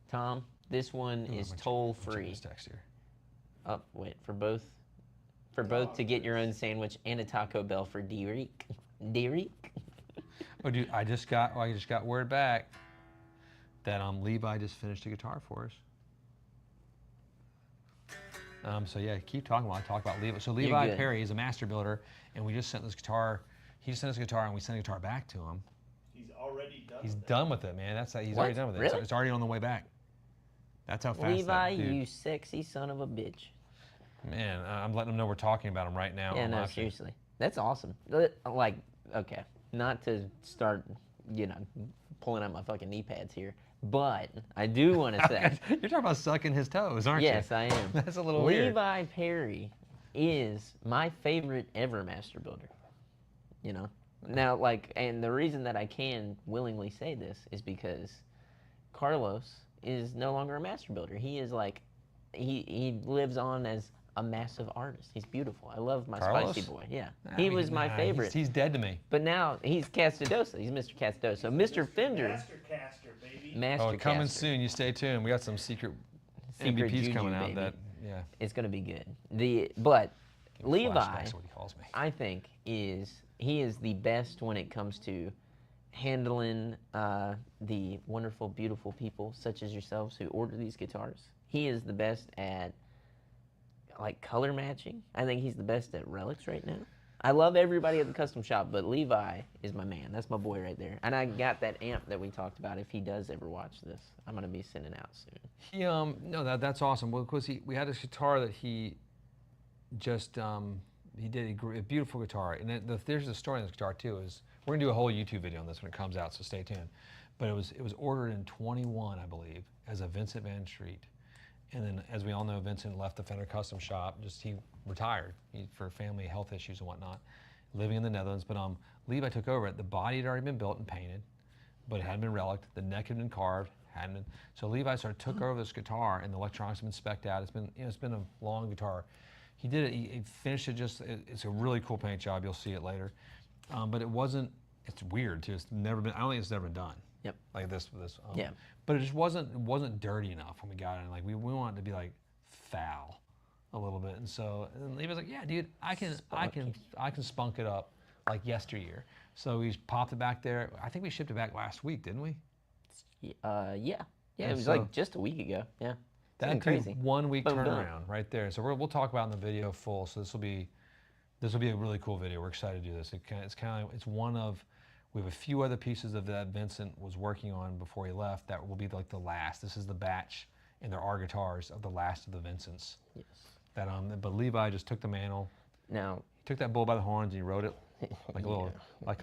Tom, this one is toll free.
Text here.
Oh, wait, for both to get your own sandwich and a Taco Bell for Derek. Derek?
Oh, dude, I just got word back that Levi just finished a guitar for us. So yeah, keep talking while I talk about Levi. So Levi Perry is a master builder, and we just sent this guitar. He just sent us a guitar, and we sent a guitar back to him.
He's already done.
He's done with it, man. He's already done with it.
Really?
It's already on the way back. That's how fast
Levi,
that dude.
you sexy son of a bitch.
Man, I'm letting him know we're talking about him right now.
Yeah, no, seriously. That's awesome. Like, okay, not to start, pulling out my fucking knee pads here, but I do want to say.
You're talking about sucking his toes, aren't you?
Yes, I am.
That's a little weird.
Levi Perry is my favorite ever master builder. Now, and the reason that I can willingly say this is because Carlos is no longer a master builder. He is he lives on as a massive artist. He's beautiful. I love my
Carlos?
Spicy Boy. Yeah, he was my favorite.
He's dead to me.
But now he's Castadosa. He's Mr. Castadosa. Mr. Fender.
Master caster, baby.
Master
coming
caster.
soon. You stay tuned. We got some secret MVPs
juju,
coming out.
baby. It's gonna be good. But Levi,
Flashbacks, what he calls me.
I think he is the best when it comes to handling the wonderful, beautiful people such as yourselves who order these guitars. He is the best at color matching. I think he's the best at relics right now. I love everybody at the custom shop, but Levi is my man. That's my boy right there. And I got that amp that we talked about. If he does ever watch this, I'm gonna be sending out soon.
No, that's awesome. Well, because we had this guitar that he just he did a beautiful guitar, and there's a story on this guitar too. Is we're gonna do a whole YouTube video on this when it comes out, so stay tuned. But it was ordered in 21, I believe, as a Vincent Van Street. And then, as we all know, Vincent left the Fender Custom Shop. He retired for family health issues and whatnot, living in the Netherlands. But Levi took over it. The body had already been built and painted, but it hadn't been relicked. The neck had been carved, hadn't been. So Levi took over this guitar, and the electronics have been spec'd out. It's been a long guitar. He did it. He finished it. It's a really cool paint job. You'll see it later. But it wasn't. It's weird too. It's never been. I don't think it's never been done.
Yep.
Like this.
Yeah.
But it just wasn't dirty enough when we got it. We wanted it to be foul a little bit. And so he was like, yeah, dude, I can spunk it up like yesteryear. So we popped it back there. I think we shipped it back last week, didn't we?
Yeah. It was just a week ago. Yeah.
That's
crazy.
1 week
Boom, boom.
turnaround right there. So we'll talk about it in the video full. So this will be a really cool video. We're excited to do this. It's one of. We have a few other pieces of that Vincent was working on before he left that will be the last. This is the batch, and there are guitars of the last of the Vincents.
Yes.
But Levi just took the mantle,
Now,
He took that bull by the horns and he rode it like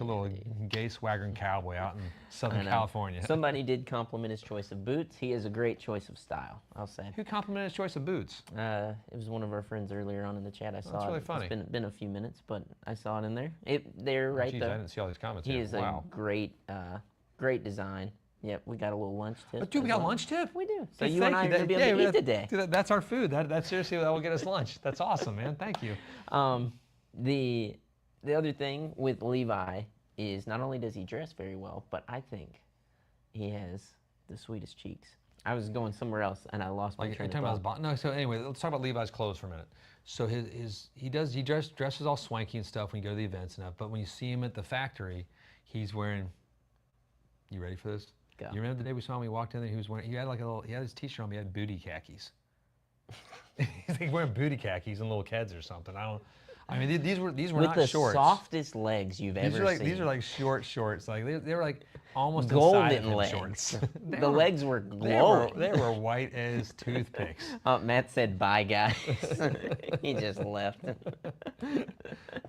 a little gay swaggering cowboy out in Southern California.
somebody did compliment his choice of boots. He has a great choice of style, I'll say.
Who complimented his choice of boots?
It was one of our friends earlier on in the chat. I saw
That's really
it.
funny.
It's been a few minutes, but I saw it in there. They're right
Jeez,
there.
I didn't see all these comments.
He
here.
is
Wow.
a great design. Yep, we got a little lunch tip.
Dude, we
as
got
well.
lunch tip?
We do. So
Hey,
you and I are
thank
going to be able to eat today.
Dude, that's our food. That's seriously, that will get us lunch. That's awesome, man. Thank you.
The other thing with Levi is not only does he dress very well, but I think he has the sweetest cheeks. I was going somewhere else and I lost my
Like,
train of
talking about
thought.
his no. So anyway, let's talk about Levi's clothes for a minute. So he dresses all swanky and stuff when you go to the events and stuff. But when you see him at the factory, he's wearing. You ready for this?
Go.
You remember the day we saw him? He walked in there. He had like he had his t-shirt on. He had booty khakis. He's like wearing booty khakis and little Keds or something. I mean, these were
With
not
the
shorts.
softest legs you've ever seen.
These are like short shorts. Like they were like almost
golden
inside of him
legs.
shorts.
The legs were glowing.
They were white as toothpicks.
Oh, Matt said bye, guys. He just left.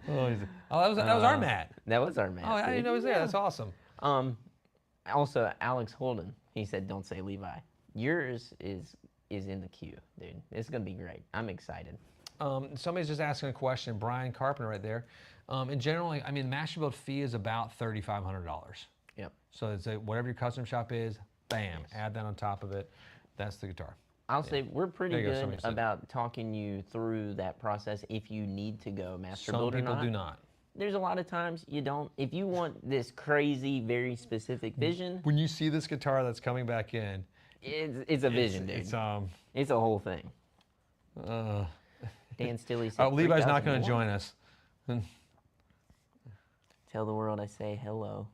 Oh, that was our Matt.
That was our Matt.
Oh, I didn't know he was there. That's awesome.
Also, Alex Holden, he said, "Don't say Levi. Yours is in the queue, dude. It's gonna be great. I'm excited."
Somebody's just asking a question. Brian Carpenter, right there. In general, I mean, master build fee is about $3,500.
Yep.
So it's whatever your custom shop is, bam, add that on top of it. That's the guitar.
I'll say we're pretty
There you go,
good
somebody said.
about talking you through that process if you need to go master
Some
build or
people
not.
do not.
There's a lot of times you don't. If you want this crazy, very specific vision,
When you see this guitar that's coming back in,
it's a vision, dude. It's a whole thing. Dan Stilley said,
Levi's not going to
3,000
join us.
Tell the world I say hello.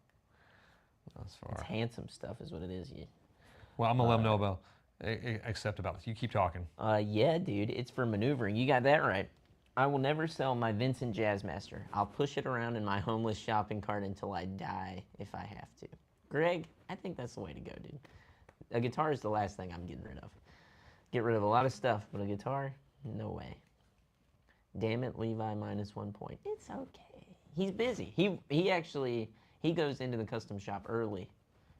That's
It's
far.
handsome stuff is what it is.
Well, I'm going to let them know about, accept about this. You keep talking.
Yeah, dude, it's for maneuvering. You got that right. I will never sell my Vincent Jazzmaster. I'll push it around in my homeless shopping cart until I die if I have to. Greg, I think that's the way to go, dude. A guitar is the last thing I'm getting rid of. Get rid of a lot of stuff, but a guitar, no way. Damn it, Levi, -1 point. It's okay. He's busy. He goes into the custom shop early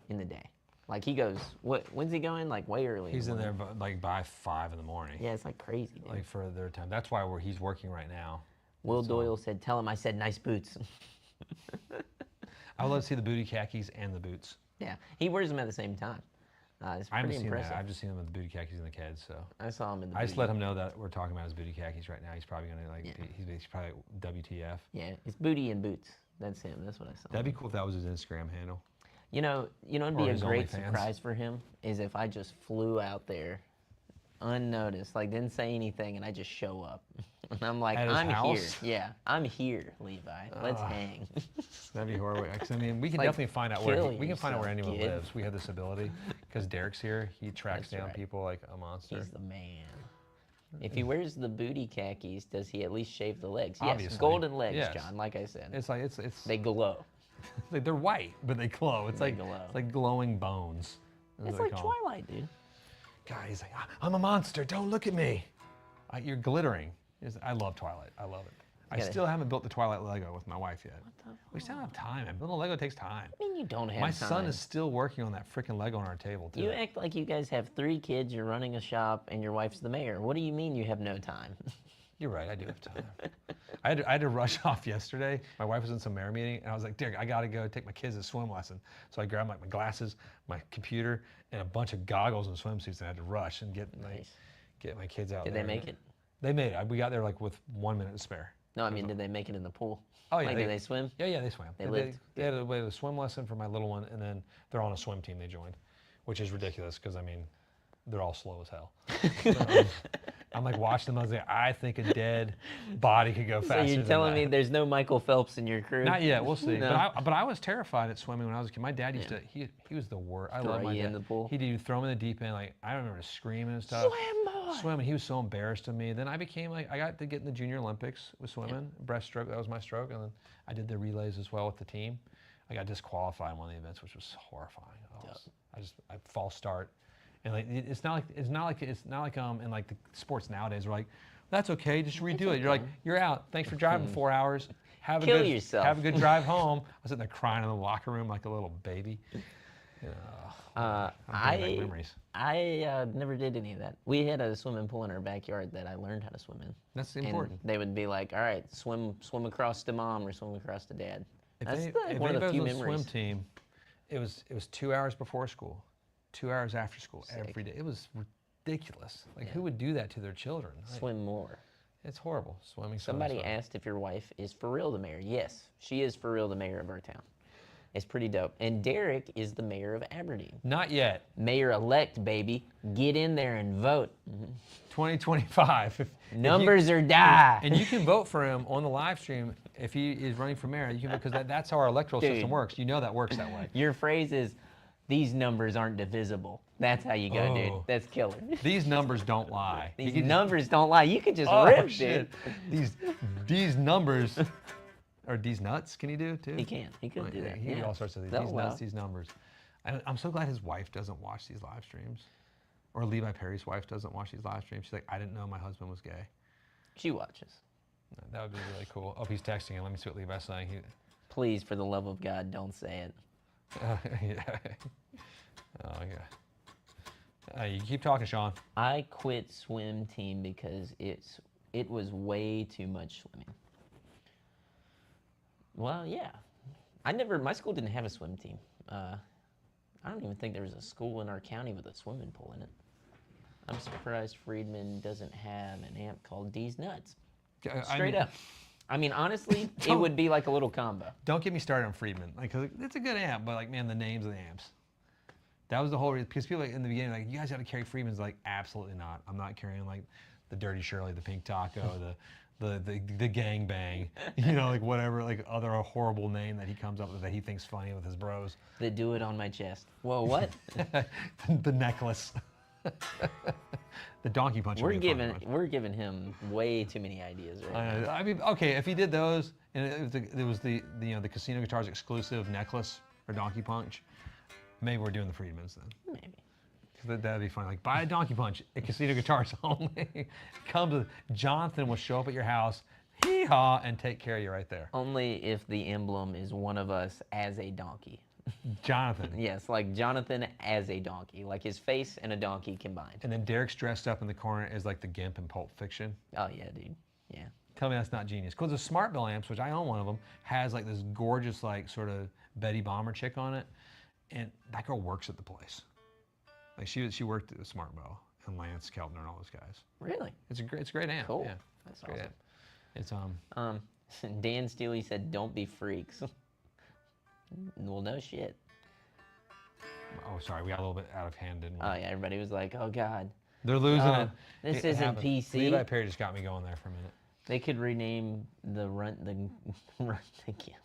in the day. Like he goes, when's he going? Like way early.
He's
the
in there
morning.
like by 5 in the morning.
Yeah, it's like crazy, dude.
Like for their time. That's why he's working right now.
Will Doyle said, "Tell him I said nice boots."
I would love to see the booty khakis and the boots.
Yeah, he wears them at the same time. It's
I haven't
pretty
seen
impressive.
that. I've just seen him with the booty khakis and the Keds. So
I saw him in the.
I just
booty.
let him know that we're talking about his booty khakis right now. He's probably gonna he's probably WTF.
Yeah, it's booty and boots. That's him. That's what I saw.
That'd be cool if that was his Instagram handle.
You know, it'd
Or
be a
his
great
OnlyFans.
surprise for him is if I just flew out there, unnoticed, like didn't say anything, and I just show up, and I'm like,
At his
I'm
house?
here. Yeah, I'm here, Levi. Let's hang.
That'd be horrible. 'Cause, I mean, we can
Like,
definitely find out where
kill
we can find out where
yourself,
anyone
kid.
lives. We have this ability because Derek's here. He tracks
That's
down
right.
people like a monster.
He's the man. If he wears the booty khakis, does he at least shave the legs? Yes,
Obviously.
golden legs,
Yes.
John. Like I said,
It's like it's
they glow.
like they're white, but they glow. It's
They
like
glow.
it's like glowing bones. That's
It's
what they
like
call 'em.
Twilight, dude.
God, he's like, I'm a monster. Don't look at me. You're glittering. I love Twilight. I love it. I
gotta-
still haven't built the Twilight Lego with my wife yet. We still don't have time. Man. Building a Lego takes time.
I mean, you don't have
My
time.
son is still working on that freaking Lego on our table too.
You act like you guys have 3 kids, you're running a shop, and your wife's the mayor. What do you mean you have no time?
You're right. I do have time. I had to rush off yesterday. My wife was in some mayor meeting, and I was like, Derek, I gotta go take my kids to swim lesson. So I grabbed like my glasses, my computer, and a bunch of goggles and swimsuits, and I had to rush and get my kids out
Did
there.
they make it?
They made it. We got there like with 1 minute to spare.
No, I mean, did they make it in the pool?
Oh yeah,
Like, did they swim?
Yeah, they swam.
They lived?
They had a swim lesson for my little one, and then they're on a swim team they joined, which is ridiculous because I mean, they're all slow as hell. So, I'm like watching them. I was like, I think a dead body could go
So
faster.
you're
than
telling
that.
me there's no Michael Phelps in your crew?
Not yet. We'll see.
No.
But I was terrified at swimming when I was a kid. My dad used to. He was the worst. I love
Throw
my
you
dad.
in the pool?
He'd throw me in the deep end. Like I remember screaming and stuff.
Swim, boy!
Swim, and he was so embarrassed of me. Then I became like I got to get in the Junior Olympics with swimming, breaststroke. That was my stroke, and then I did the relays as well with the team. I got disqualified in one of the events, which was horrifying. I false start, and like it's not like in like the sports nowadays. We're like, That's okay. Just redo it. You're like,
okay.
you're out. Thanks for driving 4 hours. Have
Kill
a good,
yourself.
Have a good drive home. I was sitting there crying in the locker room like a little baby. I'm bringing back memories.
I never did any of that. We had a swimming pool in our backyard that I learned how to swim in.
That's
And
important.
they would be like, all right, swim across to mom or swim across to dad. That's
If
one of the
anybody
few
was on the
memories.
swim team, it was 2 hours before school, 2 hours after school,
Sick.
every day. It was ridiculous. Like, who would do that to their children? Like,
Swim more.
it's horrible. Swimming.
Somebody asked if your wife is for real the mayor. Yes, she is for real the mayor of our town. It's pretty dope. And Derek is the mayor of Aberdeen.
Not yet.
Mayor-elect, baby. Get in there and vote.
2025.
Numbers or die.
And you can vote for him on the live stream if he is running for mayor. You can, because that's how our electoral system
Dude.
works. You know that works that way.
Your phrase is, these numbers aren't divisible. That's how you go, dude.
Oh.
That's killer.
These numbers don't lie.
These
You can
numbers don't lie. You could just
Oh,
rip,
shit.
dude.
These numbers, or these nuts, can you do too?
He can. He could do that.
He can do
Yeah.
all sorts of things.
Oh,
These
wow.
nuts, these numbers. I'm so glad his wife doesn't watch these live streams. Or Levi Perry's wife doesn't watch these live streams. She's like, I didn't know my husband was gay.
She watches.
That would be really cool. Oh, he's texting him. Let me see what Levi's saying.
Please, for the love of God, don't say it.
Yeah. Oh, yeah. You keep talking, Sean.
I quit swim team because it was way too much swimming. Well, yeah. My school didn't have a swim team. I don't even think there was a school in our county with a swimming pool in it. I'm surprised Friedman doesn't have an amp called D's Nuts. Straight up. I mean, honestly, it would be like a little combo.
Don't get me started on Friedman. Like, 'cause it's a good amp, but like, man, the names of the amps. That was the whole reason. Because people in the beginning, like, you guys got to carry Friedman's. Like, absolutely not. I'm not carrying like the Dirty Shirley, the Pink Taco, the Gang Bang, you know, like whatever, like other horrible name that he comes up with that he thinks funny with his bros.
They do it on my chest. Whoa, what?
The necklace. The donkey punch.
We're giving him way too many ideas right now.
I mean, okay, if he did those, and it was the the Casino Guitars exclusive necklace or donkey punch, maybe we're doing the Friedmans then.
Maybe.
That'd be fun. Like, buy a donkey punch at Casino Guitars only. Jonathan will show up at your house, hee-haw, and take care of you right there.
Only if the emblem is one of us as a donkey.
Jonathan.
Yes, like Jonathan as a donkey, like his face and a donkey combined.
And then Derek's dressed up in the corner as like the Gimp in Pulp Fiction.
Oh yeah, dude. Yeah.
Tell me that's not genius. Because the Smart Bill amps, which I own one of them, has like this gorgeous like sort of Betty Bomber chick on it, and that girl works at the place. Like she worked at the Smart Bill, and Lance Keltner and all those guys.
Really?
It's a great amp.
Cool.
Yeah,
That's
great
awesome.
amp. It's
Dan Steely said, "Don't be freaks." Well, no shit.
Oh, sorry, we got a little bit out of hand, didn't we?
Oh yeah, everybody was like, "Oh God,
They're losing it.
this
It
isn't
happens.
PC."
Levi Perry just got me going there for a minute.
They could rename the Runt the Gimp.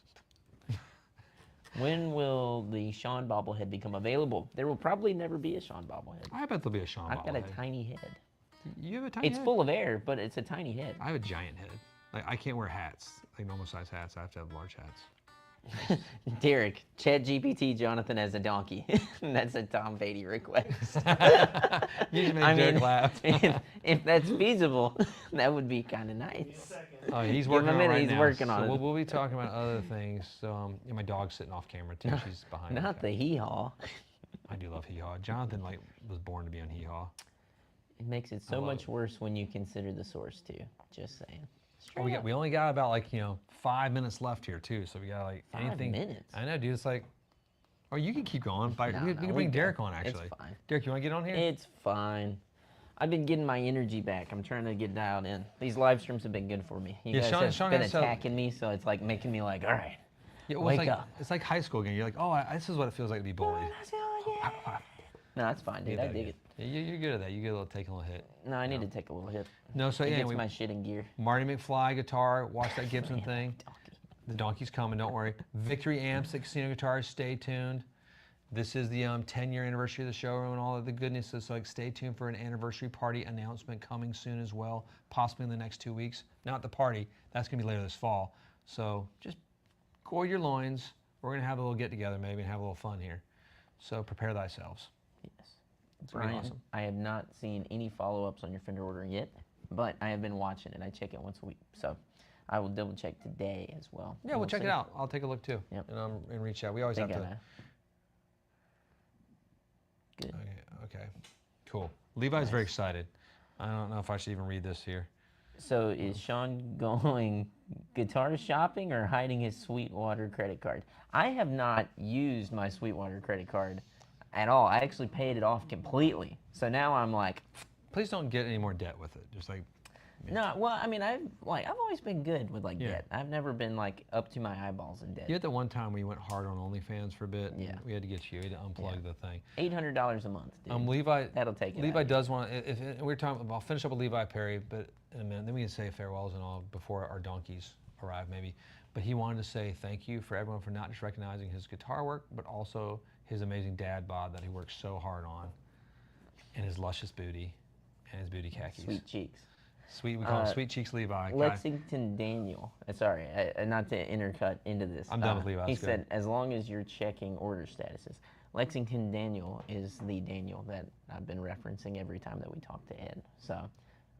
When will the Sean bobblehead become available? There will probably never be a Sean bobblehead.
I bet there'll be a Sean
I've got a
bobblehead.
tiny head.
You have a tiny
It's
head?
full of air, but it's a tiny head.
I have a giant head. Like, I can't wear hats, like normal size hats. I have to have large hats.
Derek, ChatGPT Jonathan as a donkey. That's a Tom Beatty request.
You just made Derek laugh.
if that's feasible, that would be kind of
Give me a
nice.
second.
Oh, he's
Give
working
him a
on it
minute,
right
he's
now.
working
So
on it.
We'll be talking about other things. So, yeah, my dog's sitting off camera too. She's behind.
Not the hee-haw.
I do love Hee Haw. Jonathan like was born to be on Hee Haw.
It makes it so
love
much
it.
worse when you consider the source too. Just saying.
Oh, we only got about like 5 minutes left here too. So we got like
5
anything.
minutes?
I know, dude. It's like, oh, you can keep going.
No,
we
no,
can
we
bring
good.
Derek on
It's
actually.
fine.
Derek, you want to get on here?
It's fine. I've been getting my energy back. I'm trying to get dialed in. These live streams have been good for me. You
Yeah,
guys
Sean
have been
has to-
attacking me, so it's like making me like, all right.
Yeah, well,
Wake
it's like,
up.
It's like high school again. You're like, oh, this is what it feels like to be bullied.
No, that's fine, dude. I dig it.
Yeah, you're good at that. You get a little take a little hit.
No, I need to take a little hit.
No, so
It
yeah,
gets my shit in gear.
Marty McFly guitar. Watch that Gibson thing.
Donkey.
The donkey's coming. Don't worry. Victory amps at Casino Guitars. Stay tuned. This is the 10-year anniversary of the showroom and all of the goodness. So like, stay tuned for an anniversary party announcement coming soon as well, possibly in the next 2 weeks. Not the party. That's gonna be later this fall. So just gird your loins. We're gonna have a little get together maybe and have a little fun here. So prepare thyselves.
Yes.
It's gonna be
Brian,
awesome.
I have not seen any follow-ups on your Fender order yet. but I have been watching it. I check it once a week, so I will double check today as well.
Yeah, we'll check
see.
it out. I'll take a look too.
Yep.
And reach out. We always have
Think
to.
I know. Good.
Okay. Cool. Levi's very excited. I don't know if I should even read this here.
So is Sean going guitar shopping or hiding his Sweetwater credit card? I have not used my Sweetwater credit card at all. I actually paid it off completely. So now I'm like,
Please don't get any more debt with it. Just like,
no. Well, I mean, I've always been good with like
Yeah.
debt. I've never been like up to my eyeballs in debt.
you had the one time we went hard on OnlyFans for a bit.
Yeah.
We had to get you. We had to unplug the thing.
$800 a month, dude.
Levi.
That'll take it.
Levi
out.
does want. If we're talking, I'll finish up with Levi Perry, but in a minute, then we can say farewells and all before our donkeys arrive, maybe. But he wanted to say thank you for everyone for not just recognizing his guitar work, but also his amazing dad bod that he works so hard on, and his luscious booty, and his booty khakis.
Sweet cheeks.
Sweet. We call him Sweet Cheeks Levi.
Lexington Daniel. Sorry, not to intercut into this.
I'm done with Levi.
He
It's good.
said, as long as you're checking order statuses. Lexington Daniel is the Daniel that I've been referencing every time that we talk to Ed. So,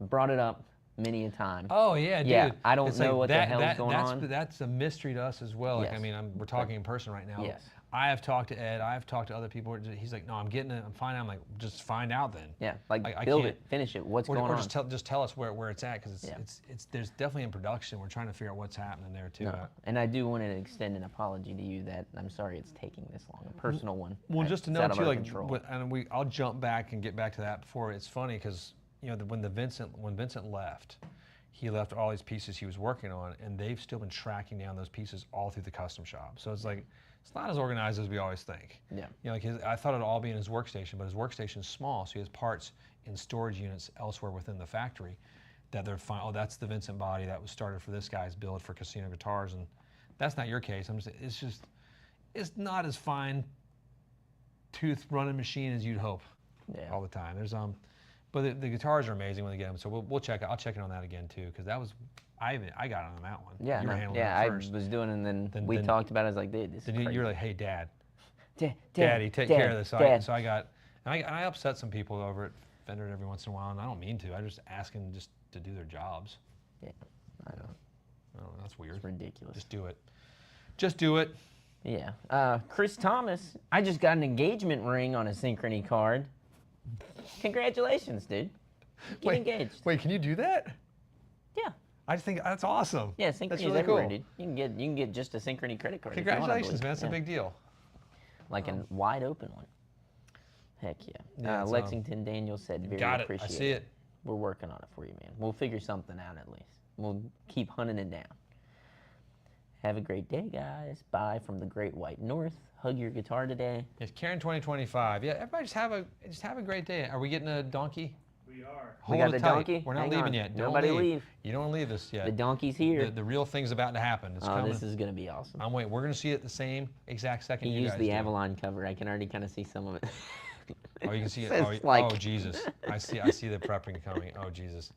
brought it up many a time.
Oh yeah, dude.
Yeah, I don't
It's
know
like
what the hell's going on.
That's a mystery to us as well. Like, I
Yes.
mean, we're talking in person right now.
Yes.
I have talked to Ed. I have talked to other people. He's like, no, I'm getting it. I'm finding. I'm like, just find out then.
Yeah, like
I
build
can't-
it, finish it. What's
Or
going on?
just tell us where it's at, because
Yeah.
it's there's definitely in production. We're trying to figure out what's happening there too.
No. And I do want to extend an apology to you that I'm sorry it's taking this long. A personal one.
Well, just to
It's
know
out of
too,
our
like,
control.
I'll jump back and get back to that before. It's funny because when Vincent left, he left all these pieces he was working on, and they've still been tracking down those pieces all through the custom shop. So it's like it's not as organized as we always think.
Yeah.
Like I thought it'd all be in his workstation, but his workstation's small, so he has parts in storage units elsewhere within the factory that they're fine. Oh, that's the Vincent body that was started for this guy's build for casino guitars, and that's not your case. It's not as fine tooth running machine as you'd hope.
Yeah.
All the time. But the guitars are amazing when they get them. So we'll check it. I'll check it on that again too, because that was I got on that one.
Yeah,
you were
no,
handling
yeah,
that
I
first.
was doing it, and then we
then-
talked about it. I was like, dude, this is
Then
crazy.
you're like, hey, Dad,
Dad,
Daddy, take
Dad,
care of this. So
Dad.
I upset some people over at Fender every once in a while, and I don't mean to. I just ask them just to do their jobs.
Yeah, I know.
Oh, that's weird.
It's ridiculous.
Just do it. Just do it.
Yeah. Chris Thomas, I just got an engagement ring on a Synchrony card. Congratulations, dude. Get engaged.
Wait, can you do that?
Yeah.
I just think that's awesome.
Yeah, Synchrony's
That's really
everywhere,
cool.
dude. You can get just a Synchrony credit card. if you want, I
Congratulations,
believe.
man. That's
Yeah.
a big deal.
Like a wide open one. Heck yeah.
Yeah, it's,
Lexington Daniel said, very
Got it. I
appreciate
see it.
We're working on it for you, man. We'll figure something out at least. We'll keep hunting it down. Have a great day, guys. Bye from the Great White North. Hug your guitar today.
It's Karen 2025. Yeah, everybody just have a great day. Are we getting a donkey?
We are.
We
Hold
got
it
the
tight.
donkey?
We're not
Hang
leaving
on.
yet. Don't
Nobody
leave.
leave.
You don't leave us yet.
The donkey's here.
The real thing's about to happen. It's
Oh,
coming.
this is going to be awesome.
I'm waiting. We're going to see it the same exact second
He
you
used
guys
the
do.
Avalon cover. I can already kind of see some of it.
Oh, you can see it.
Says
Oh,
like-
oh, Jesus. I see the prepping coming. Oh, Jesus.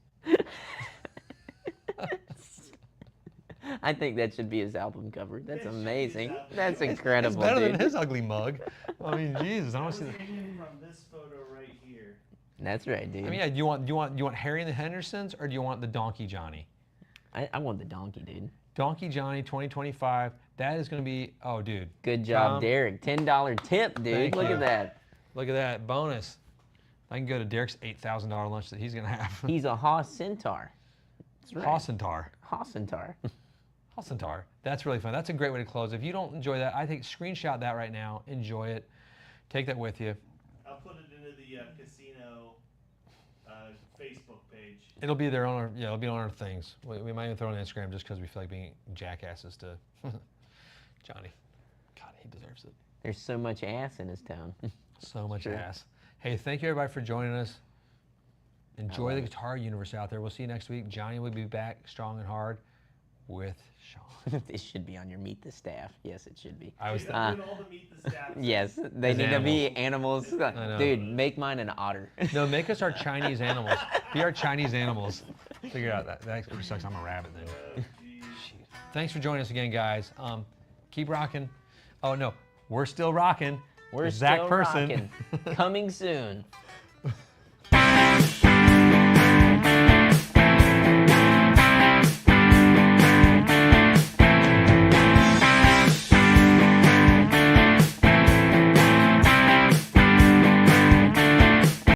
I think that should be his album cover. That's
It should be his
amazing.
album
That's
cover.
incredible,
It's better
dude.
than his ugly mug. I mean, Jesus. I
I
don't
was
see the.
thinking from this photo right here.
That's right, dude.
I mean, yeah. Do you want Harry and the Hendersons, or do you want the Donkey Johnny?
I want the donkey, dude.
Donkey Johnny 2025. That is going to be. Oh, dude.
Good job, Derek. $10 tip, dude.
Thank
Look
you.
at that.
Look at that bonus. I can go to Derek's $8,000 lunch that he's going to have.
He's a Haas Centaur. That's right.
Hossentar.
Haas Centaur.
Hossentar. That's really fun. That's a great way to close. If you don't enjoy that, I think screenshot that right now. Enjoy it. Take that with you.
I'll put it into the casino Facebook page.
It'll be there on our, it'll be on our things. We might even throw it on Instagram just because we feel like being jackasses to Johnny. God, he deserves it.
There's so much ass in his town.
So much
Sure.
ass. Hey, thank you everybody for joining us. Enjoy
love
the
it.
guitar universe out there. We'll see you next week. Johnny will be back strong and hard with Sean.
This should be on your Meet the Staff. Yes, it should be.
I was
I'm doing all the meet the staff.
Yes, they
As
need to be
animals.
animals.
know.
Dude, make mine an otter.
No, make us our Chinese animals. Be our Chinese animals. Figure it out. That actually sucks. I'm a rabbit then.
Oh, geez.
Shoot. Thanks for joining us again, guys. Keep rocking. Oh no, we're still rocking.
We're
Zach
still
Person.
rocking. Coming soon.